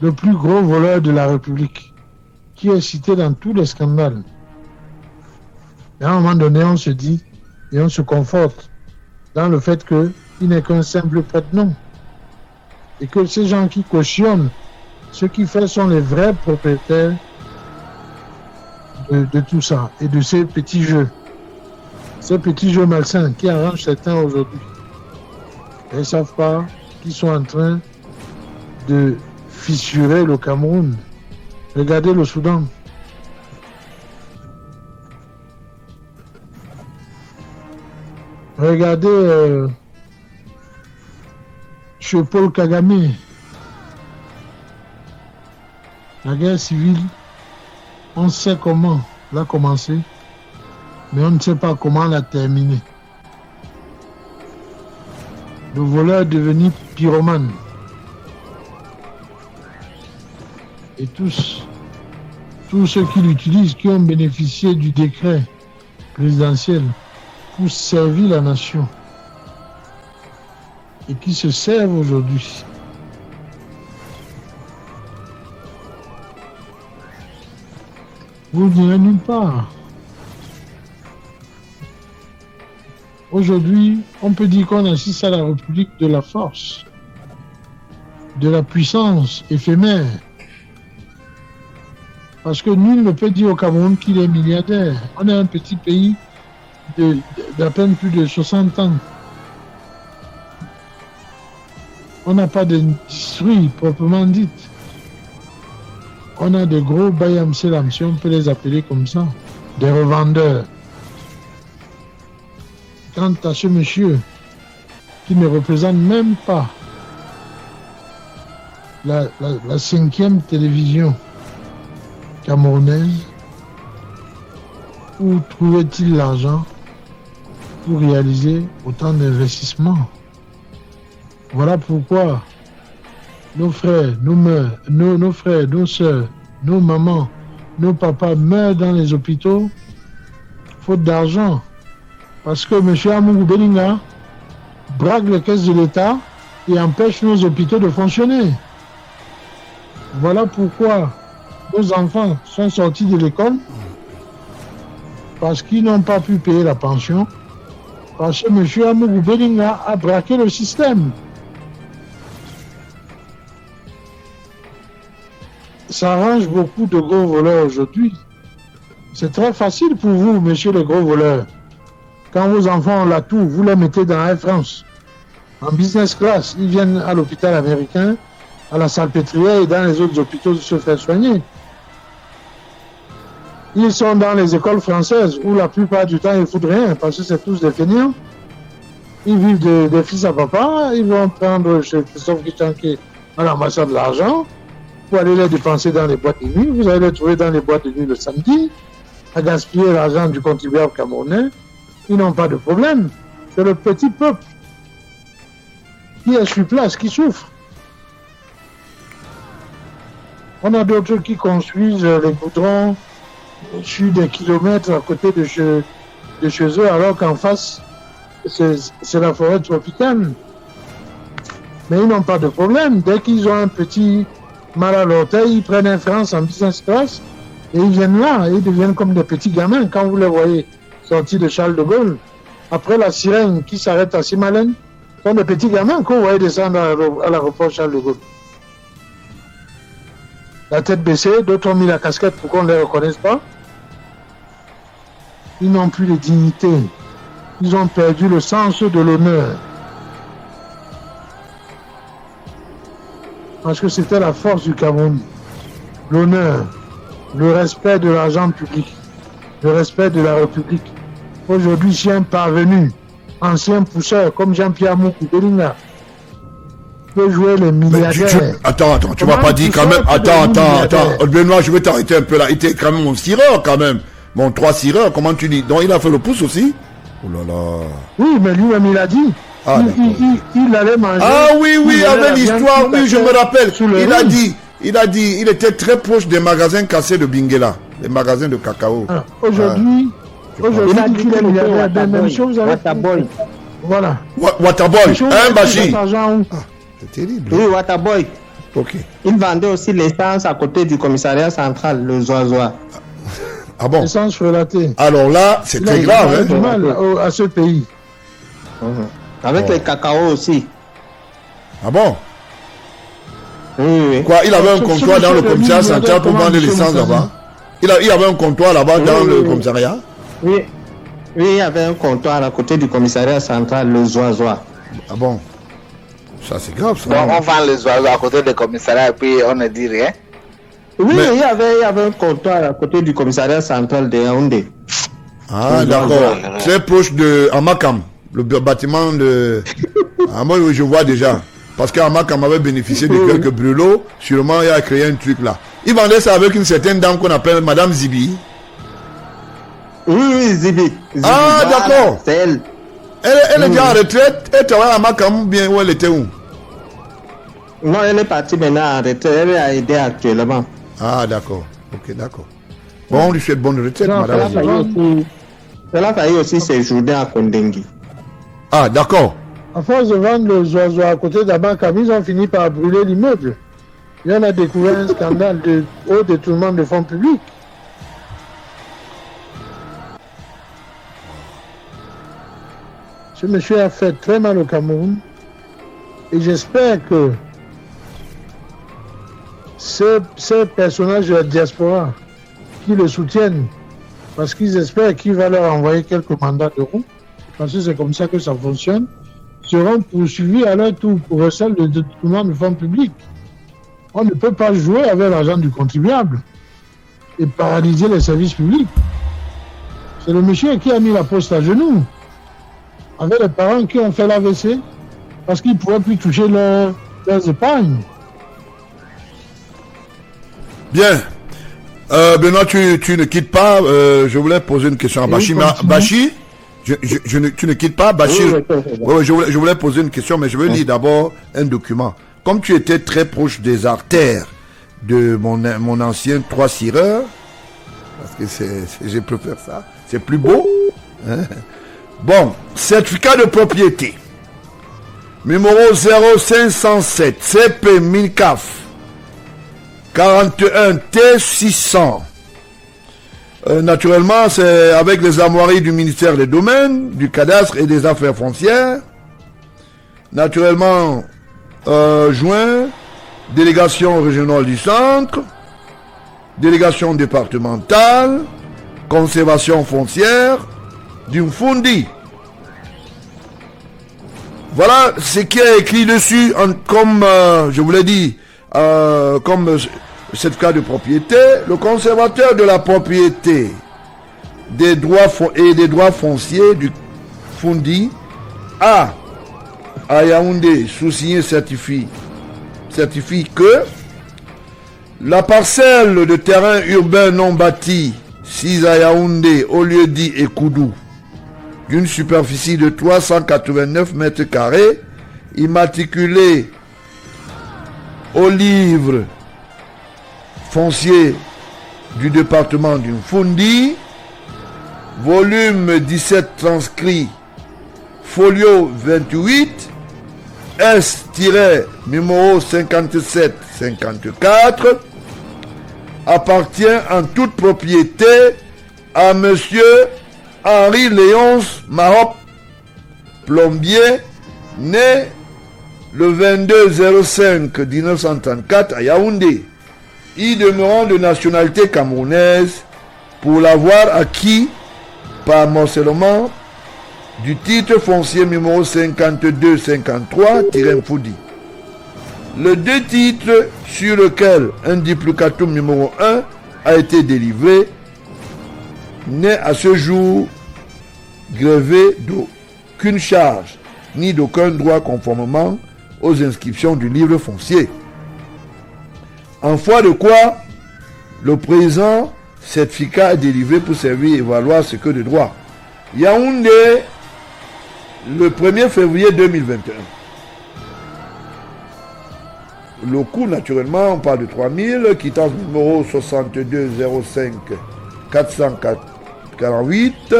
Le plus gros voleur de la République, qui est cité dans tous les scandales. Et à un moment donné, on se dit, et on se conforte dans le fait qu'il n'est qu'un simple prête-nom. Et que ces gens qui cautionnent ce qu'il fait sont les vrais propriétaires de tout ça et de ces petits jeux. Ces petits jeux malsains qui arrangent certains aujourd'hui. Ils ne savent pas qu'ils sont en train de fissurer le Cameroun. Regardez le Soudan. Regardez chez Paul Kagame. La guerre civile, on sait comment l'a commencé, mais on ne sait pas comment l'a terminé. Le voleur est devenu pyromane. Et tous ceux qui l'utilisent, qui ont bénéficié du décret présidentiel pour servir la nation et qui se servent aujourd'hui, Vous n'irez nulle part. Aujourd'hui, on peut dire qu'on assiste à la République de la force, de la puissance éphémère. Parce que nul ne peut dire au Cameroun qu'il est milliardaire. On est un petit pays d'à peine plus de 60 ans. On n'a pas d'industrie proprement dite. On a de gros bayam-selam, si on peut les appeler comme ça, des revendeurs. Quant à ce monsieur qui ne représente même pas la 5e télévision camerounaise, où trouvait-il l'argent pour réaliser autant d'investissements? Voilà pourquoi nos frères, nos frères, nos soeurs, nos mamans, nos papas meurent dans les hôpitaux faute d'argent. Parce que M. Amougou Belinga braque les caisses de l'État et empêche nos hôpitaux de fonctionner. Voilà pourquoi nos enfants sont sortis de l'école parce qu'ils n'ont pas pu payer la pension, parce que M. Amougou Belinga a braqué le système. Ça arrange beaucoup de gros voleurs aujourd'hui. C'est très facile pour vous, monsieur le gros voleur. Quand vos enfants ont l'atout, vous les mettez dans Air France. En business class, ils viennent à l'hôpital américain, à la Salpêtrière et dans les autres hôpitaux de se faire soigner. Ils sont dans les écoles françaises où la plupart du temps ils ne foutent rien parce que c'est tous des fainéants. Ils vivent des fils à papa, ils vont prendre chez Christophe Kichanké à l'ambassade de l'argent pour aller les dépenser dans les boîtes de nuit. Vous allez les trouver dans les boîtes de nuit le samedi, à gaspiller l'argent du contribuable camerounais. Ils n'ont pas de problème. C'est le petit peuple qui est sur place, qui souffre. On a d'autres qui construisent les goudrons sur des kilomètres à côté de chez eux, alors qu'en face, c'est la forêt tropicale. Mais ils n'ont pas de problème. Dès qu'ils ont un petit mal à l'orteil, ils prennent un France en business class et ils viennent là, et ils deviennent comme des petits gamins quand vous les voyez sortis de Charles de Gaulle. Après la sirène qui s'arrête à Simalène, sont des petits gamins qu'on voyait descendre à l'aéroport Charles de Gaulle. La tête baissée, d'autres ont mis la casquette pour qu'on ne les reconnaisse pas. Ils n'ont plus de dignité. Ils ont perdu le sens de l'honneur. Parce que c'était la force du Cameroun. L'honneur, le respect de l'argent public, le respect de la République. Aujourd'hui, si un parvenu, ancien pousseur comme Jean-Pierre Amougou Belinga peut jouer les milliardaires. Attends, tu m'as pas dit quand même. Attends. Benoît, je vais t'arrêter un peu là. Il était quand même mon cireur quand même. Mon 3 cireurs, comment tu dis? Donc il a fait le pouce aussi? Oh là là. Oui, mais lui-même il a dit. Ah, il allait manger. Ah oui, il y avait l'histoire, oui, je me rappelle. Il a dit, il était très proche des magasins cassés de Benguela, les magasins de cacao. Aujourd'hui, il a dit qu'il est milliardaire. Même chose avec Waterboy. Voilà. Waterboy, un Bachi. C'est terrible. Oui, Waterboy. Ok. Il vendait aussi l'essence à côté du commissariat central, le Zoazoa. Ah bon? L'essence frelatée. Alors là, c'est très grave. Il a du mal à ce pays. Avec les cacao aussi. Ah bon? Oui. Quoi, il avait un comptoir dans le commissariat central pour vendre l'essence là-bas? Il avait un comptoir là-bas dans le commissariat? Oui, il y avait un comptoir à côté du commissariat central, le Zoazoa. Ah bon? Ça, c'est grave, ça. Donc, on vend les oiseaux à côté du commissariat et puis on ne dit rien. Oui, mais il y avait un comptoir à côté du commissariat central de Yaoundé. Ah, d'accord. Très proche de Amakam, le bâtiment de... Ah, moi, je vois déjà. Parce qu'Amakam avait bénéficié de quelques brûlots. Sûrement, il a créé un truc là. Il vendait ça avec une certaine dame qu'on appelle Madame Zibi. Oui, Zibi. Ah, d'accord. C'est elle. Elle est déjà en retraite. Elle travaille à Amakam ou bien où elle était où? Non, elle est partie maintenant en retraite. Elle est à aider actuellement. Ah, d'accord. Ok, d'accord. Bon, on lui souhaite bonne retraite, madame. Elle a failli aussi séjourner à Kondengi. Ah, d'accord. À force de vendre les oiseaux à côté d'Amakam, ils ont fini par brûler l'immeuble. Il y en a découvert un scandale de haut détournement de fonds publics. Ce monsieur a fait très mal au Cameroun. Et j'espère que ces personnages de la diaspora qui le soutiennent, parce qu'ils espèrent qu'il va leur envoyer quelques mandats d'euros, parce que c'est comme ça que ça fonctionne, seront poursuivis à leur tour pour recel de détournement de fonds publics. On ne peut pas jouer avec l'argent du contribuable et paralyser les services publics. C'est le monsieur qui a mis la poste à genoux, avec les parents qui ont fait l'AVC, parce qu'ils ne pouvaient plus toucher leurs épargnes. Bien. Benoît, tu ne quittes pas. Je voulais poser une question à Bachir. Bachir, tu ne quittes pas. Bachir, oui, je voulais poser une question, mais je veux lire d'abord un document. Comme tu étais très proche des artères de mon ancien 3 cireurs, parce que je préfère ça, c'est plus beau. Hein? Bon, certificat de propriété. Numéro 0507 CP MINCAF 41 T600. Naturellement, c'est avec les armoiries du ministère des Domaines, du Cadastre et des Affaires foncières. Naturellement, juin, délégation régionale du centre, délégation départementale, conservation foncière, du Fundi. Voilà ce qui est écrit dessus, comme je vous l'ai dit, comme certificat de propriété. Le conservateur de la propriété des droits fonciers du Fundi à Yaoundé sous-signé certifie que la parcelle de terrain urbain non bâti 6 à Yaoundé au lieu dit Ekoudou d'une superficie de 389 mètres carrés, immatriculée au livre foncier du département du Fundi, volume 17 transcrit, folio 28, S-numéro 5754, appartient en toute propriété à monsieur Henri Léonce Mahop, plombier, né le 22-05-1934 à Yaoundé, y demeurant de nationalité camerounaise pour l'avoir acquis par morcellement du titre foncier numéro 5253-Foudi. Le deux titres sur lequel un duplicatoum numéro 1 a été délivré n'est à ce jour grevé d'aucune charge ni d'aucun droit conformément aux inscriptions du livre foncier. En foi de quoi, le présent certificat est délivré pour servir et valoir ce que de droit. Yaoundé, le 1er février 2021. Le coût, naturellement, on parle de 3000, quittance numéro 6205 448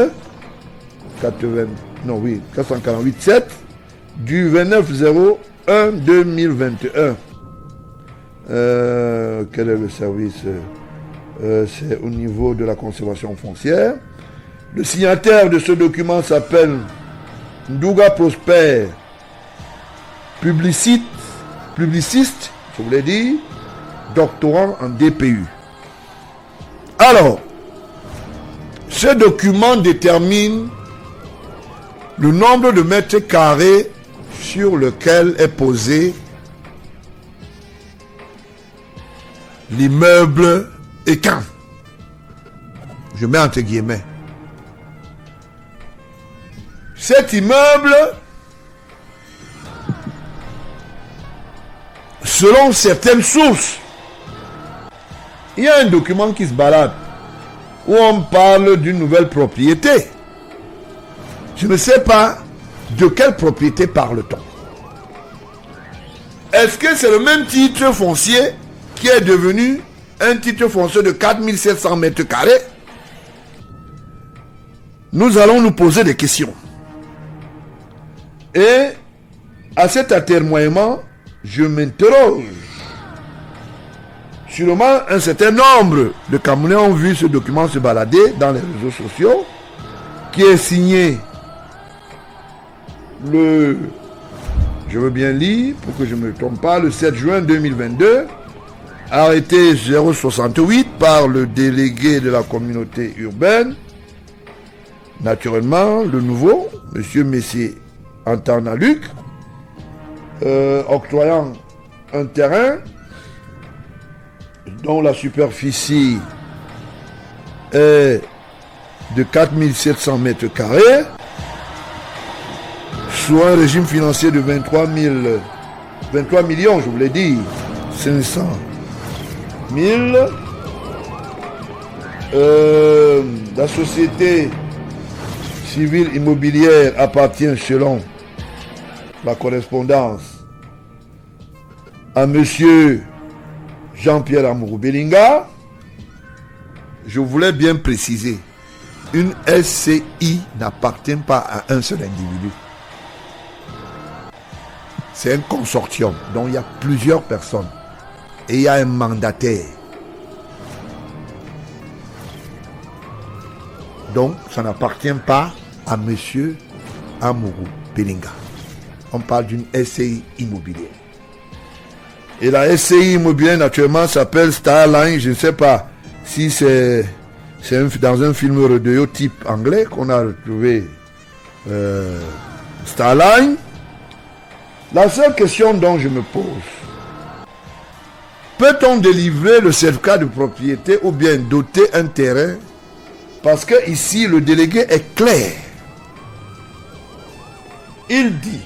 7 du 29-01 2021. Quel est le service? C'est au niveau de la conservation foncière. Le signataire de ce document s'appelle Ndouga Prosper, publiciste, je vous l'ai dit, doctorant en DPU. Alors, ce document détermine le nombre de mètres carrés sur lequel est posé l'immeuble Ekan. Je mets entre guillemets. Cet immeuble, selon certaines sources, il y a un document qui se balade où on parle d'une nouvelle propriété. Je ne sais pas de quelle propriété parle-t-on. Est-ce que c'est le même titre foncier qui est devenu un titre foncier de 4700 mètres carrés? Nous allons nous poser des questions. Et à cet atermoiement, je m'interroge. Sûrement, un certain nombre de Camerounais ont vu ce document se balader dans les réseaux sociaux, qui est signé je veux bien lire pour que je ne me trompe pas, le 7 juin 2022, arrêté 068 par le délégué de la communauté urbaine, naturellement, le nouveau, M. Messier Antanaluc, octroyant un terrain dont la superficie est de 4700 mètres carrés, sous un régime financier de 23 millions, je vous l'ai dit, 500 000. La société civile immobilière appartient selon la correspondance à monsieur Jean-Pierre Amourou Belinga. Je voulais bien préciser, une SCI n'appartient pas à un seul individu. C'est un consortium dont il y a plusieurs personnes et il y a un mandataire. Donc, ça n'appartient pas à monsieur Amourou Belinga. On parle d'une SCI immobilière. Et la SCI immobilière, naturellement, s'appelle Starline. Je ne sais pas si c'est dans un film rodeo type anglais qu'on a retrouvé Starline. La seule question dont je me pose, peut-on délivrer le certificat de propriété ou bien doter un terrain? Parce que ici, le délégué est clair. Il dit,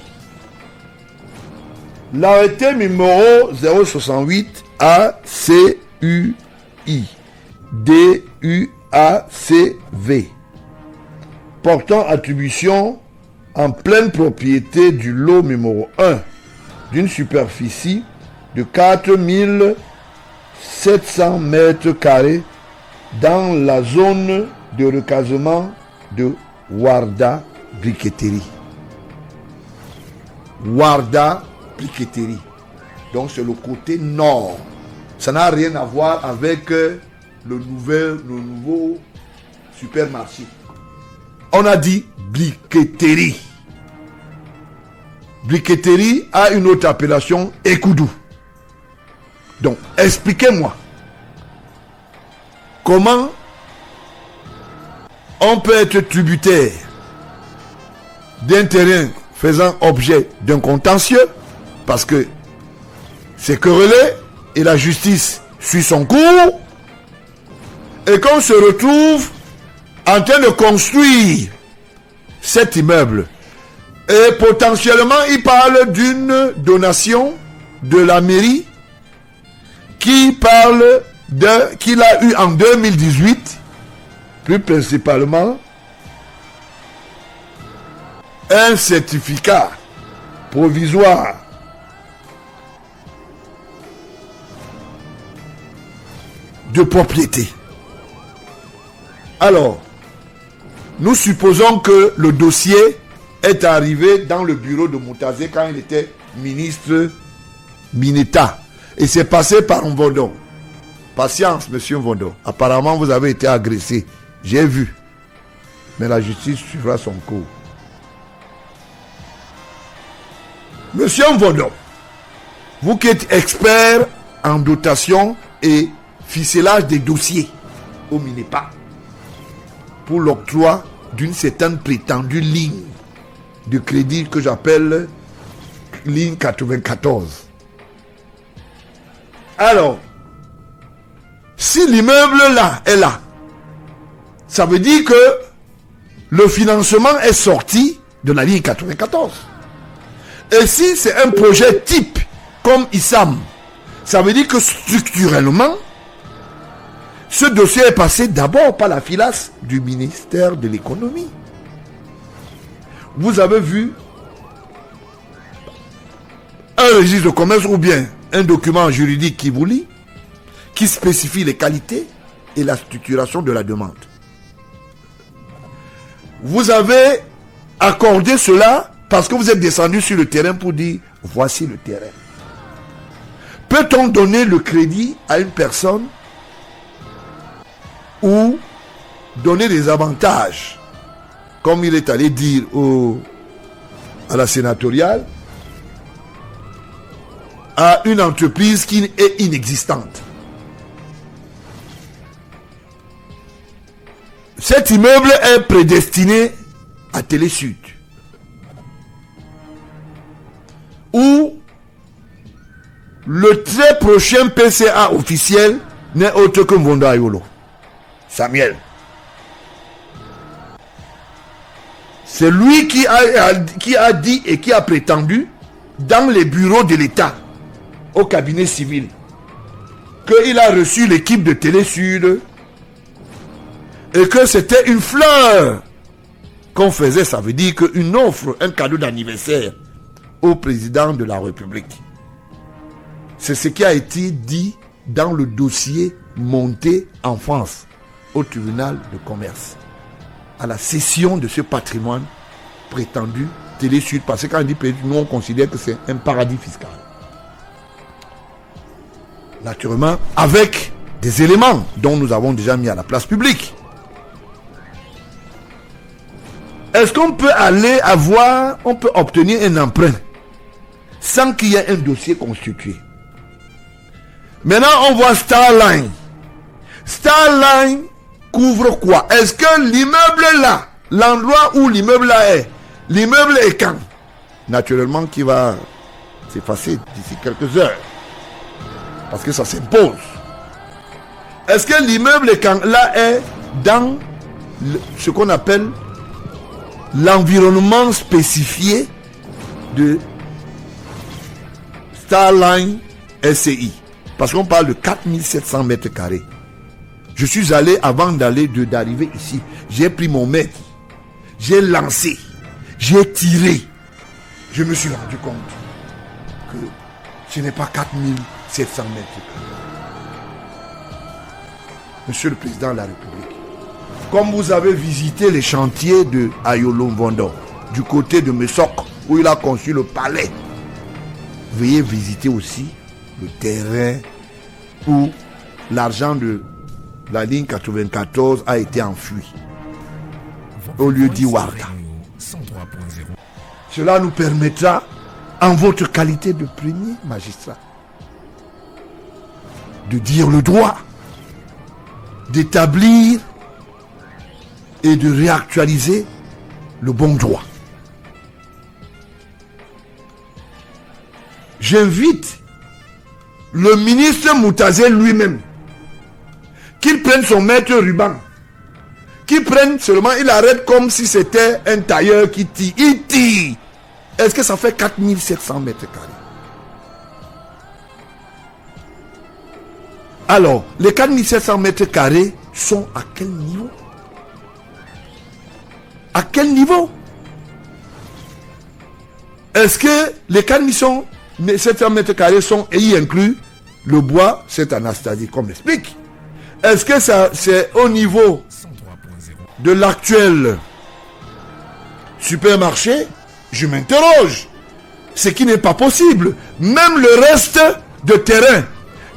l'arrêté numéro 068 ACUI DUACV portant attribution en pleine propriété du lot numéro 1 d'une superficie de 4700 mètres carrés dans la zone de recasement de Warda Briqueterie. Warda Briqueterie. Donc c'est le côté nord. Ça n'a rien à voir avec le nouveau supermarché. On a dit briqueterie. Briqueterie a une autre appellation, Ekoudou. Donc, expliquez-moi. Comment on peut être tributaire d'un terrain faisant objet d'un contentieux, parce que c'est querellé et la justice suit son cours, et qu'on se retrouve en train de construire cet immeuble. Et potentiellement, il parle d'une donation de la mairie qu'il a eu en 2018, plus principalement, un certificat provisoire de propriété. Alors, nous supposons que le dossier est arrivé dans le bureau de Moutazé quand il était ministre Mineta. Et c'est passé par Mvondo. Patience, monsieur Mvondo. Apparemment, vous avez été agressé. J'ai vu. Mais la justice suivra son cours. Monsieur Mvondo, vous qui êtes expert en dotation et ficelage des dossiers au Minepa pour l'octroi d'une certaine prétendue ligne de crédit que j'appelle ligne 94. Alors, si l'immeuble là est là, ça veut dire que le financement est sorti de la ligne 94. Et si c'est un projet type comme ISAM, ça veut dire que structurellement, ce dossier est passé d'abord par la filasse du ministère de l'économie. Vous avez vu un registre de commerce ou bien un document juridique qui vous lie, qui spécifie les qualités et la structuration de la demande. Vous avez accordé cela parce que vous êtes descendu sur le terrain pour dire voici le terrain. Peut-on donner le crédit à une personne ou donner des avantages, comme il est allé dire à la sénatoriale, à une entreprise qui est inexistante. Cet immeuble est prédestiné à Télé-Sud, où le très prochain PCA officiel n'est autre que Mvondo Ayolo, Samuel. C'est lui qui a dit et qui a prétendu dans les bureaux de l'État, au cabinet civil, qu'il a reçu l'équipe de Télé-Sud et que c'était une fleur qu'on faisait, ça veut dire qu'une offre, un cadeau d'anniversaire au président de la République. C'est ce qui a été dit dans le dossier monté en France au tribunal de commerce à la cession de ce patrimoine prétendu Télé-Sud, parce que quand on dit pays, nous on considère que c'est un paradis fiscal. Naturellement, avec des éléments dont nous avons déjà mis à la place publique. Est-ce qu'on peut aller avoir, on peut obtenir un emprunt sans qu'il y ait un dossier constitué? Maintenant, on voit Starline. Starline couvre quoi? Est-ce que l'immeuble là, l'endroit où l'immeuble là est, l'immeuble est quand? Naturellement, qui va s'effacer d'ici quelques heures. Parce que ça s'impose. Est-ce que l'immeuble est quand là est dans ce qu'on appelle l'environnement spécifié de Starline SCI? Parce qu'on parle de 4700 mètres carrés. Je suis allé, avant d'arriver ici, j'ai pris mon mètre, j'ai lancé, j'ai tiré. Je me suis rendu compte que ce n'est pas 4700 mètres carrés. Monsieur le Président de la République, comme vous avez visité les chantiers de Ayolo Mvondo, du côté de Mesok, où il a conçu le palais, veuillez visiter aussi le terrain où l'argent de la ligne 94 a été enfui au lieu d'Iwarta. Cela nous permettra, en votre qualité de premier magistrat, de dire le droit, d'établir et de réactualiser le bon droit. J'invite le ministre Moutazé lui-même, qu'il prenne son maître ruban, qu'il prenne seulement, il arrête comme si c'était un tailleur qui tire. Il tire. Est-ce que ça fait 4700 mètres carrés? Alors, les 4700 mètres carrés sont à quel niveau? À quel niveau? Est-ce que les 4700 mètres carrés sont y inclus le bois, c'est Anastasie qu'on m'explique? Est-ce que ça c'est au niveau de l'actuel supermarché? Je m'interroge. Ce qui n'est pas possible. Même le reste de terrain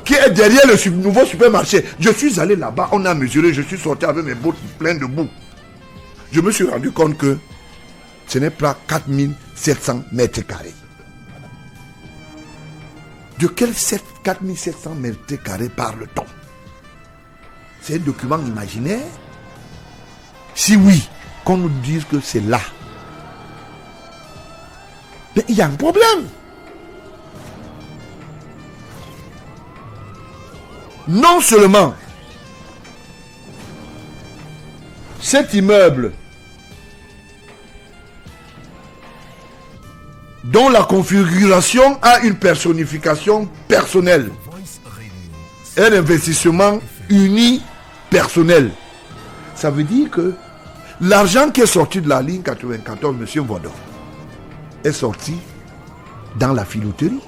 qui est derrière le nouveau supermarché. Je suis allé là-bas, on a mesuré, je suis sorti avec mes bottes pleines de boue. Je me suis rendu compte que ce n'est pas 4700 mètres carrés. De quel 4700 mètres carrés parle-t-on? C'est un document imaginaire? Si oui, qu'on nous dise que c'est là. Mais il y a un problème. Non seulement cet immeuble dont la configuration a une personnification personnelle, un investissement unipersonnel. Ça veut dire que l'argent qui est sorti de la ligne 94, M. Mvondo, est sorti dans la filouterie.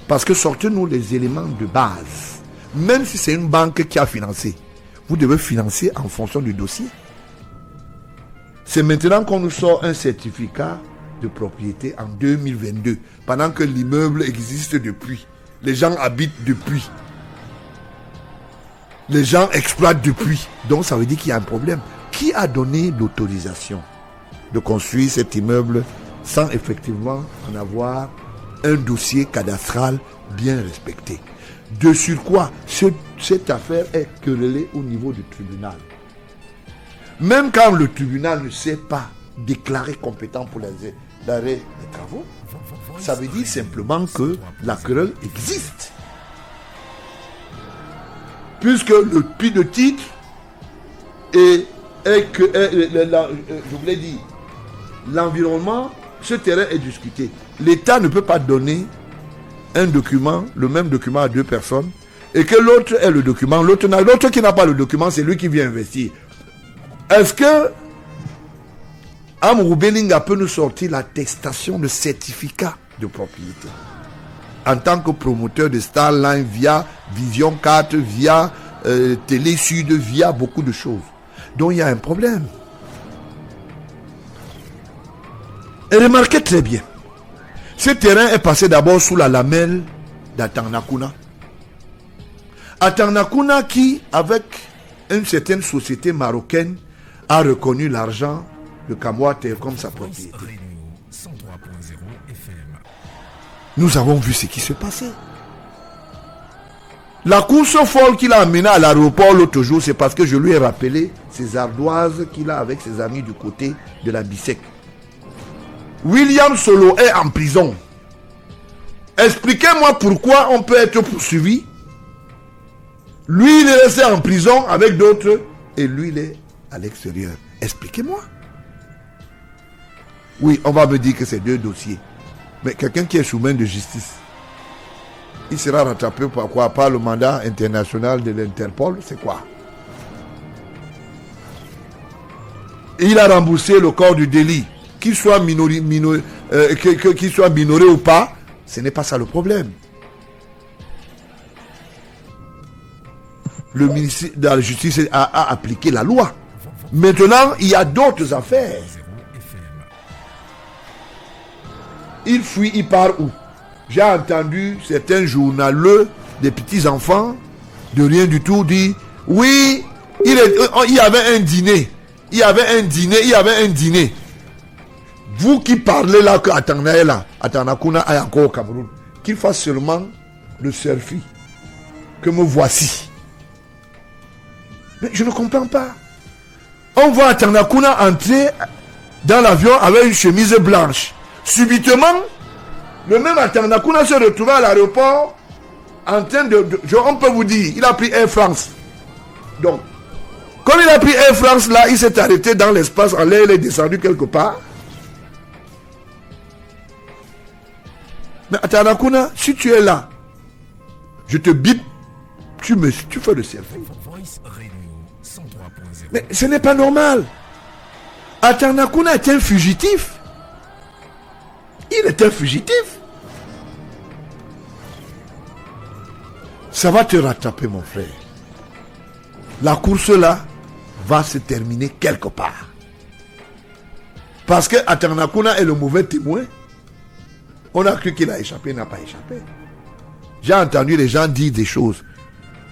Parce que sortez-nous les éléments de base. Même si c'est une banque qui a financé, vous devez financer en fonction du dossier. C'est maintenant qu'on nous sort un certificat de propriété en 2022, pendant que l'immeuble existe depuis. Les gens habitent depuis. Les gens exploitent depuis. Donc ça veut dire qu'il y a un problème. Qui a donné l'autorisation de construire cet immeuble sans effectivement en avoir un dossier cadastral bien respecté. De surcroît, cette affaire est querellée au niveau du tribunal. Même quand le tribunal ne s'est pas déclaré compétent pour l'arrêt des travaux, ça veut dire simplement que la querelle existe. Puisque le puits de titre je vous l'ai dit, l'environnement, ce terrain est discuté. L'État ne peut pas donner un document, le même document à deux personnes, et que l'autre ait le document, l'autre qui n'a pas le document, c'est lui qui vient investir. Est-ce que Amourou Belinga peut nous sortir l'attestation de certificat de propriété en tant que promoteur de Starline via Vision 4, via Télé Sud, via beaucoup de choses. Donc il y a un problème. Et remarquez très bien, ce terrain est passé d'abord sous la lamelle d'Atanakuna. Atanakuna qui, avec une certaine société marocaine, a reconnu l'argent de Kamwate comme sa propriété. Nous avons vu ce qui se passait. La course folle qu'il a amenée à l'aéroport l'autre jour, c'est parce que je lui ai rappelé ses ardoises qu'il a avec ses amis du côté de la Bissec. William Solo est en prison. Expliquez-moi pourquoi on peut être poursuivi. Lui, il est resté en prison avec d'autres et lui, il est à l'extérieur. Expliquez-moi. Oui, on va me dire que c'est deux dossiers. Mais quelqu'un qui est sous main de justice, il sera rattrapé par quoi? Par le mandat international de l'Interpol, c'est quoi? Il a remboursé le corps du délit, qu'il soit minoré ou pas, ce n'est pas ça le problème. Le ministère de la Justice a appliqué la loi. Maintenant, il y a d'autres affaires. Il fuit, il part où? J'ai entendu certains journaleux, des petits-enfants, de rien du tout, dire oui, il y avait un dîner. Il y avait un dîner. Vous qui parlez là, que Atanakuna est encore au Cameroun, qu'il fasse seulement le selfie. Que me voici. Mais je ne comprends pas. On voit Atanakuna entrer dans l'avion avec une chemise blanche. Subitement, le même Atanakuna se retrouve à l'aéroport en train on peut vous dire, il a pris Air France. Donc, quand il a pris Air France, là, il s'est arrêté dans l'espace en l'air, il est descendu quelque part. Mais Atanakuna, si tu es là, je te bip, tu fais le selfie. Mais ce n'est pas normal. Atanakuna est un fugitif. Il est un fugitif. Ça va te rattraper, mon frère. La course là va se terminer quelque part. Parce que Atanakuna est le mauvais témoin. On a cru qu'il a échappé, il n'a pas échappé. J'ai entendu les gens dire des choses.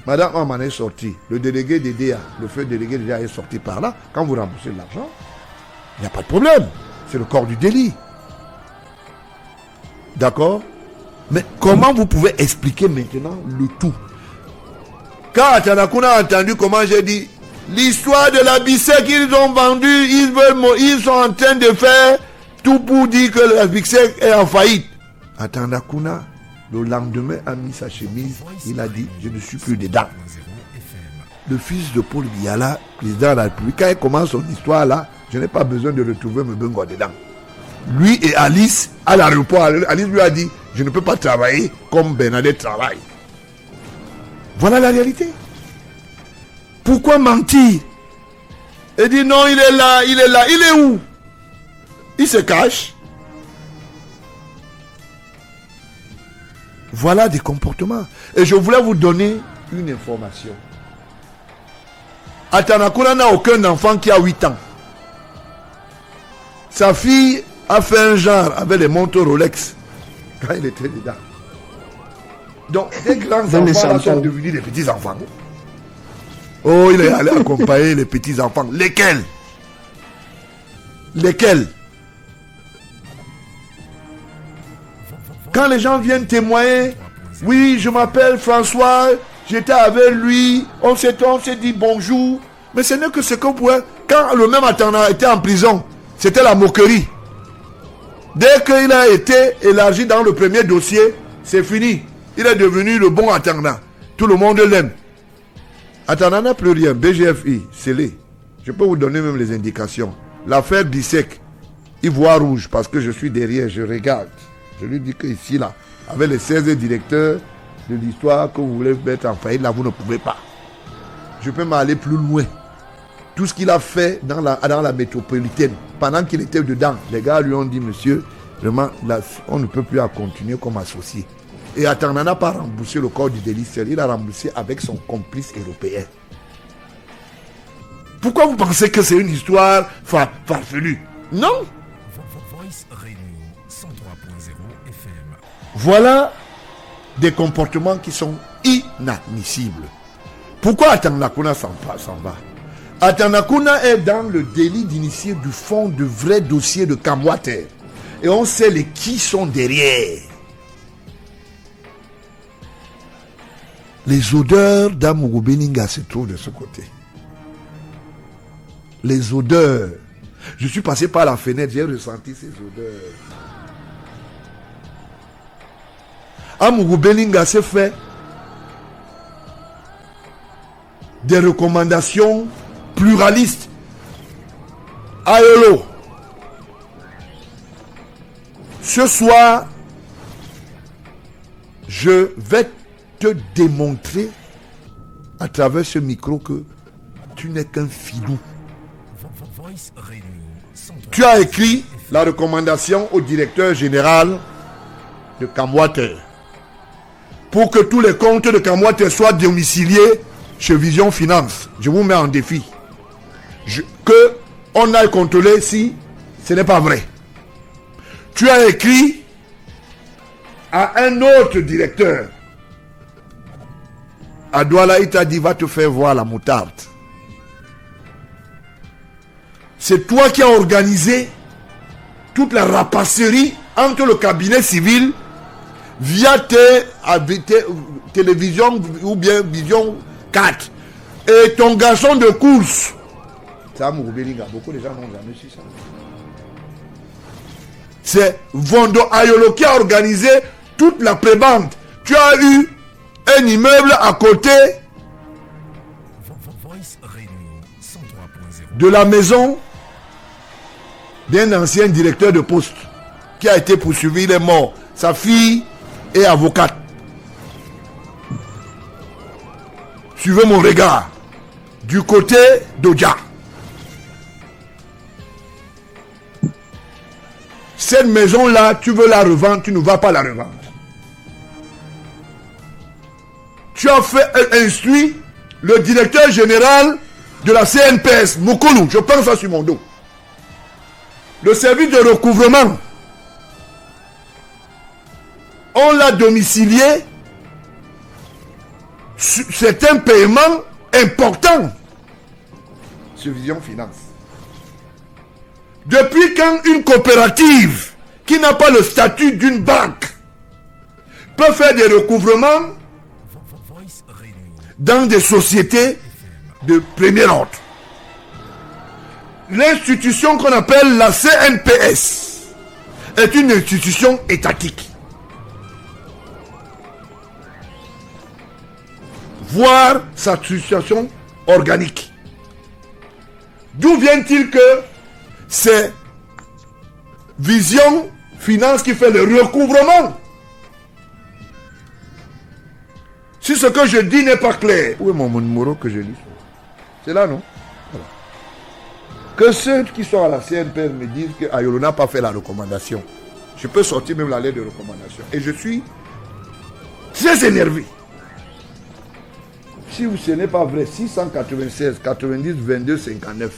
Madame Oman est sortie. Le délégué d'EDA, le feu délégué déjà est sorti par là. Quand vous remboursez l'argent, il n'y a pas de problème. C'est le corps du délit. D'accord? Mais comment vous pouvez expliquer maintenant le tout? Quand Atanakuna a entendu comment j'ai dit l'histoire de la Bissec qu'ils ont vendu, ils sont en train de faire tout pour dire que la Bissec est en faillite. Atanakuna, le lendemain, a mis sa chemise, il a dit je ne suis plus dedans. Le fils de Paul Biala, président de la République, quand il commence son histoire là, je n'ai pas besoin de retrouver Mbengwa dedans. Lui et Alice, à l'aéroport, Alice lui a dit je ne peux pas travailler comme Bernadette travaille. Voilà la réalité. Pourquoi mentir? Il dit non, il est là, il est où? Il se cache. Voilà des comportements. Et je voulais vous donner une information. Atanakuna n'a aucun enfant qui a 8 ans. Sa fille a fait un genre avec les montres Rolex quand il était dedans. Donc, les grands enfants sont devenus des petits enfants. Oh, il est allé accompagner les petits enfants. Lesquels? Quand les gens viennent témoigner, oui, je m'appelle François, j'étais avec lui, on s'est dit bonjour. Mais ce n'est que ce qu'on pouvait... Quand le même attendant était en prison, c'était la moquerie. Dès qu'il a été élargi dans le premier dossier, c'est fini. Il est devenu le bon attendant. Tout le monde l'aime. Attendant n'a plus rien. BGFI, scellé. Je peux vous donner même les indications. L'affaire Bissek, Ivoire rouge, parce que je suis derrière, je regarde. Je lui dis que ici, là, avec les 16 directeurs de l'histoire que vous voulez mettre en faillite, là, vous ne pouvez pas. Je peux m'aller plus loin. Tout ce qu'il a fait dans la métropolitaine, pendant qu'il était dedans, les gars lui ont dit, monsieur, vraiment, là, on ne peut plus continuer comme associé. Et Atangana n'a pas remboursé le corps du délit seul, il a remboursé avec son complice européen. Pourquoi vous pensez que c'est une histoire farfelue? Non. Voice Radio 103.0 FM. Voilà des comportements qui sont inadmissibles. Pourquoi Atanakuna s'en va? Atanakuna est dans le délit d'initié du fond de vrais dossiers de Kamwater. Et on sait qui sont derrière. Les odeurs d'Amougou Beninga se trouvent de ce côté. Les odeurs. Je suis passé par la fenêtre, j'ai ressenti ces odeurs. Amougou Beninga s'est fait des recommandations pluralistes. Ayolo. Ce soir, je vais te démontrer à travers ce micro que tu n'es qu'un filou. Tu as écrit la recommandation au directeur général de Kamwater pour que tous les comptes de Kamwater soient domiciliés chez Vision Finance. Je vous mets en défi. Que on aille contrôler si ce n'est pas vrai. Tu as écrit à un autre directeur. À Douala, il t'a dit, va te faire voir la moutarde. C'est toi qui as organisé toute la rapasserie entre le cabinet civil via télévision ou bien Vision 4 et ton garçon de course. Ça, beaucoup de gens n'ont jamais su ça. C'est Vondo Ayolo qui a organisé toute la prébande. Tu as eu un immeuble à côté de la maison d'un ancien directeur de poste qui a été poursuivi, il est mort. Sa fille est avocate. Suivez mon regard. Du côté d'Odja. Cette maison-là, tu veux la revendre, tu ne vas pas la revendre. Tu as fait instruire le directeur général de la CNPS, Moukoulou, je prends ça sur mon dos. Le service de recouvrement, on l'a domicilié. C'est un paiement important sur Vision Finance. Depuis quand une coopérative qui n'a pas le statut d'une banque peut faire des recouvrements dans des sociétés de premier ordre? L'institution qu'on appelle la CNPS est une institution étatique. Voir sa situation organique. D'où vient-il que c'est Vision Finance qui fait le recouvrement? Si ce que je dis n'est pas clair, où est mon numéro que je lis? C'est là, non? Voilà. Que ceux qui sont à la CNPS me disent que Ayolo n'a pas fait la recommandation. Je peux sortir même la lettre de recommandation. Et je suis très énervé. Si ce n'est pas vrai, 696 90 22 59.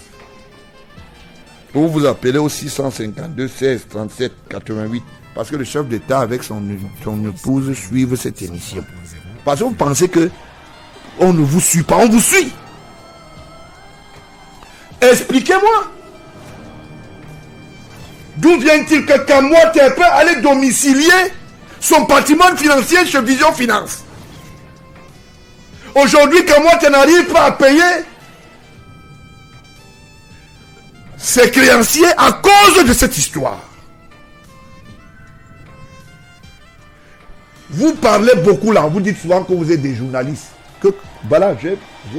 Vous vous appelez au 652 16 37 88. Parce que le chef d'État avec son épouse suivent cette émission. Parce que vous pensez que on ne vous suit pas, on vous suit. Expliquez-moi. D'où vient-il que Kamwater peut aller domicilier son patrimoine financier chez Vision Finance. Aujourd'hui, quand moi, tu n'arrives pas à payer ses créanciers à cause de cette histoire. Vous parlez beaucoup là, vous dites souvent que vous êtes des journalistes. Que, voilà, j'ai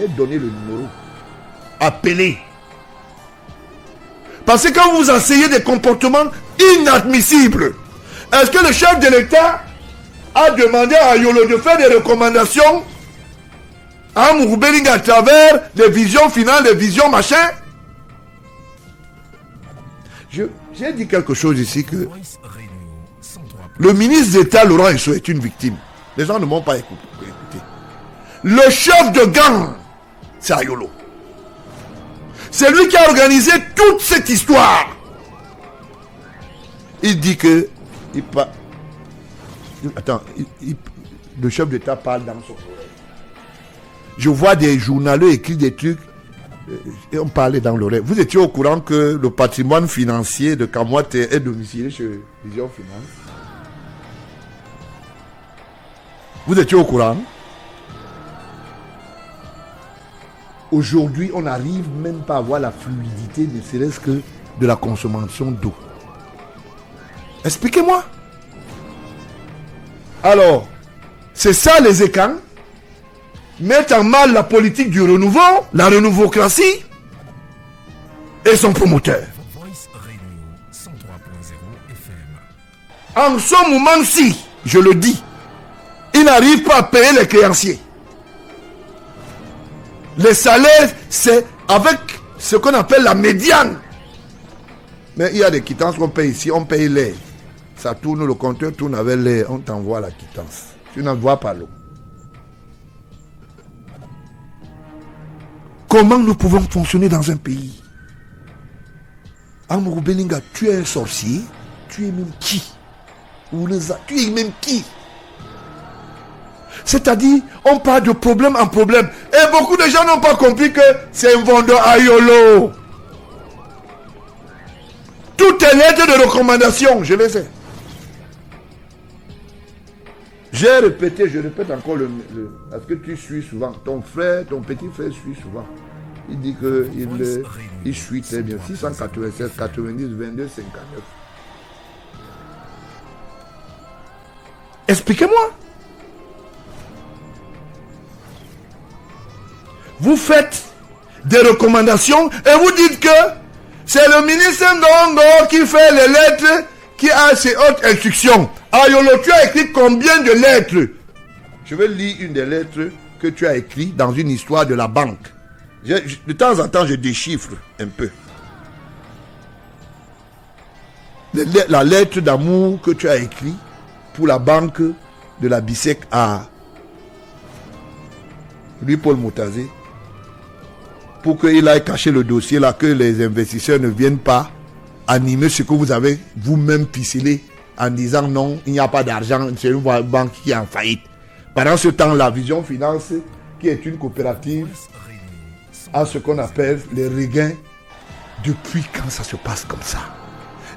donné le numéro. Appelez. Parce que quand vous enseignez des comportements inadmissibles, est-ce que le chef de l'État a demandé à Yolo de faire des recommandations à Amourou Belinga à travers des visions finales, des visions machin? J'ai dit quelque chose ici que le ministre d'État Laurent Esso est une victime. Les gens ne m'ont pas écouté. Le chef de gang, c'est Ayolo. C'est lui qui a organisé toute cette histoire. Il dit que... le chef d'État parle dans son oreille. Je vois des journalistes écrire des trucs et on parlait dans l'oreille. Vous étiez au courant que le patrimoine financier de Kamwate est domicilié chez Vision Finance? Vous étiez au courant? Aujourd'hui, on n'arrive même pas à voir la fluidité, ne serait-ce que de la consommation d'eau. Expliquez-moi. Alors, c'est ça les écans? Mettre en mal la politique du renouveau, la renouvocratie et son promoteur. En ce moment-ci, je le dis, il n'arrive pas à payer les créanciers. Les salaires, c'est avec ce qu'on appelle la médiane. Mais il y a des quittances qu'on paye ici, on paye l'air. Ça tourne, le compteur tourne avec l'air, on t'envoie la quittance. Tu n'envoies pas l'eau. Comment nous pouvons fonctionner dans un pays? Amourou Belinga, tu es un sorcier? Tu es même qui? Tu es même qui? C'est-à-dire, on parle de problème en problème. Et beaucoup de gens n'ont pas compris que c'est un vendeur Ayolo. Toutes les lettres de recommandation, je les sais. J'ai répété, je répète encore parce que tu suis souvent. Ton frère, ton petit frère suit souvent. Il dit qu'il suit très bien. 696, 90, 22, 59. Expliquez-moi. Vous faites des recommandations et vous dites que c'est le ministre Ndongo qui fait les lettres, qui a ses hautes instructions. Ayolo, tu as écrit combien de lettres? Je vais lire une des lettres que tu as écrites dans une histoire de la banque. De temps en temps, je déchiffre un peu. La lettre d'amour que tu as écrite pour la banque de la BISEC à Louis-Paul Moutazé, pour qu'il aille cacher le dossier là, que les investisseurs ne viennent pas animer ce que vous avez vous-même ficelé en disant non, il n'y a pas d'argent, c'est une banque qui est en faillite. Pendant ce temps, la Vision Finance, qui est une coopérative, a ce qu'on appelle les regains. Depuis quand ça se passe comme ça?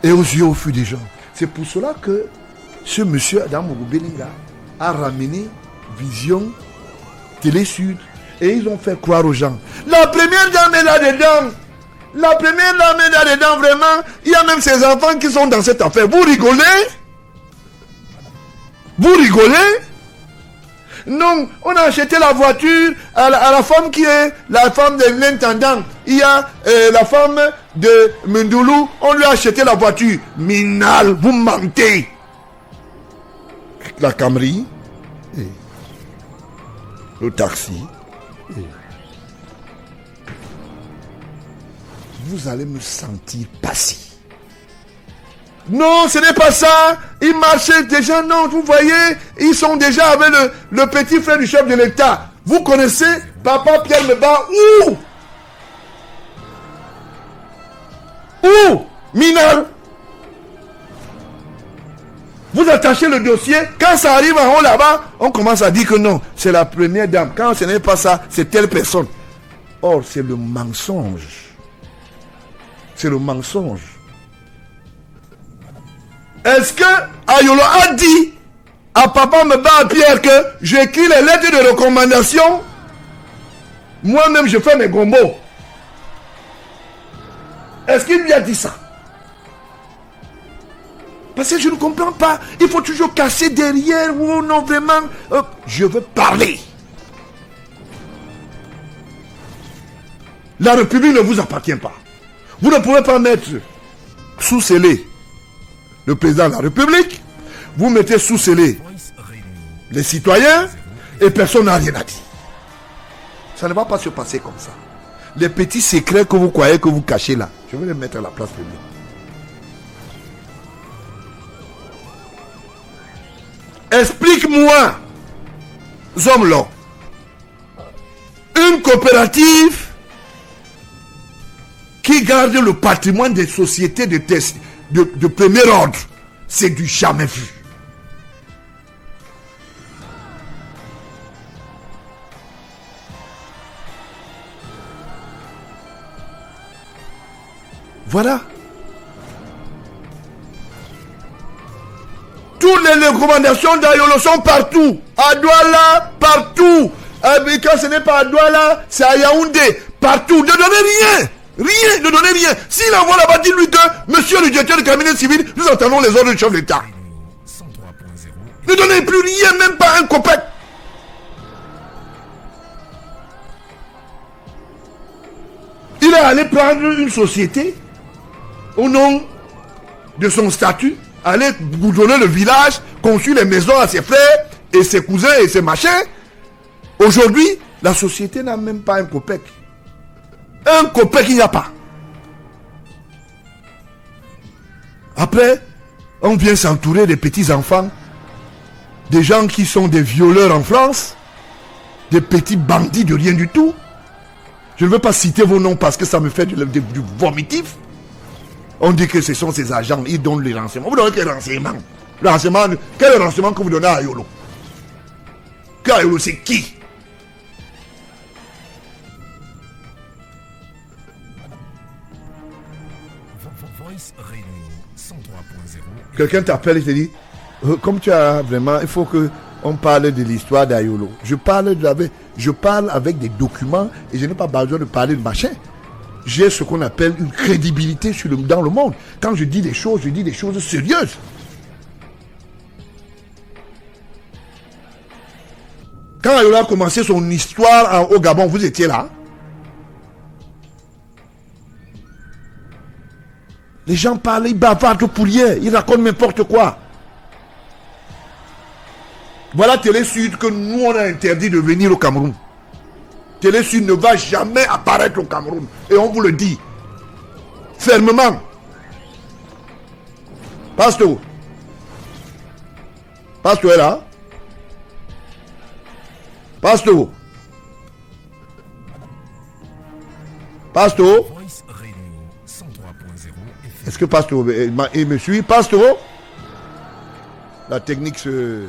Et aux yeux au fur des gens. C'est pour cela que ce monsieur Adam Belinga a ramené Vision Télé Sud. Et ils ont fait croire aux gens. La première dame est là-dedans. La première dame est là-dedans, vraiment. Il y a même ses enfants qui sont dans cette affaire. Vous rigolez? Vous rigolez? Non, on a acheté la voiture à la femme qui est la femme de l'intendant. Il y a la femme de Mendoulou. On lui a acheté la voiture. Minal, vous mentez. La Camry, et le taxi. Vous allez me sentir passif. Non, ce n'est pas ça. Ils marchaient déjà. Non, vous voyez, ils sont déjà avec le petit frère du chef de l'État. Vous connaissez Papa Pierre Meba où Minal. Vous attachez le dossier. Quand ça arrive en haut là-bas, on commence à dire que non, c'est la première dame. Quand ce n'est pas ça, c'est telle personne. Or, c'est le mensonge. C'est le mensonge. Est-ce que Ayolo a dit à papa me bat à Pierre que j'écris les lettres de recommandation. Moi-même, je fais mes gombos. Est-ce qu'il lui a dit ça? Parce que je ne comprends pas. Il faut toujours casser derrière. Oh non, vraiment. Je veux parler. La République ne vous appartient pas. Vous ne pouvez pas mettre sous scellé le président de la République. Vous mettez sous scellé les citoyens et personne n'a rien à dire. Ça ne va pas se passer comme ça. Les petits secrets que vous croyez que vous cachez là, je vais les mettre à la place publique. Explique-moi, Zomlo, une coopérative qui garde le patrimoine des sociétés de premier ordre, c'est du jamais vu. Voilà. Toutes les recommandations d'Ayolo sont partout. À Douala, partout. Quand ce n'est pas à Douala, c'est à Yaoundé. Partout. Ne donnez rien. Rien, ne donnez rien. S'il envoie là-bas, dites-lui que monsieur le directeur du cabinet civil, nous entendons les ordres du chef d'État. Ne donnez plus rien, même pas un copec. Il est allé prendre une société au nom de son statut, aller goudronner le village, construire les maisons à ses frères et ses cousins et ses machins. Aujourd'hui, la société n'a même pas un copec. Un copec, il n'y a pas. Après, on vient s'entourer des petits-enfants, des gens qui sont des violeurs en France, des petits bandits de rien du tout. Je ne veux pas citer vos noms parce que ça me fait du vomitif. On dit que ce sont ces agents, ils donnent les renseignements. Vous donnez quel renseignement? Quel renseignement que vous donnez à Ayolo? Que Ayolo, c'est qui? Quelqu'un t'appelle et te dit, comme tu as vraiment, il faut qu'on parle de l'histoire d'Ayolo. Je parle avec des documents et je n'ai pas besoin de parler de machin. J'ai ce qu'on appelle une crédibilité dans le monde. Quand je dis des choses sérieuses. Quand Ayolo a commencé son histoire au Gabon, vous étiez là. Les gens parlent, ils bavardent pour rien, ils racontent n'importe quoi. Voilà Télé Sud que nous on a interdit de venir au Cameroun. Télé Sud ne va jamais apparaître au Cameroun. Et on vous le dit. Fermement. Pasteur. Pasteur est là. Pasteur. Pasteur. Est-ce que Pasteur, il me suit? Pasteur. La technique se...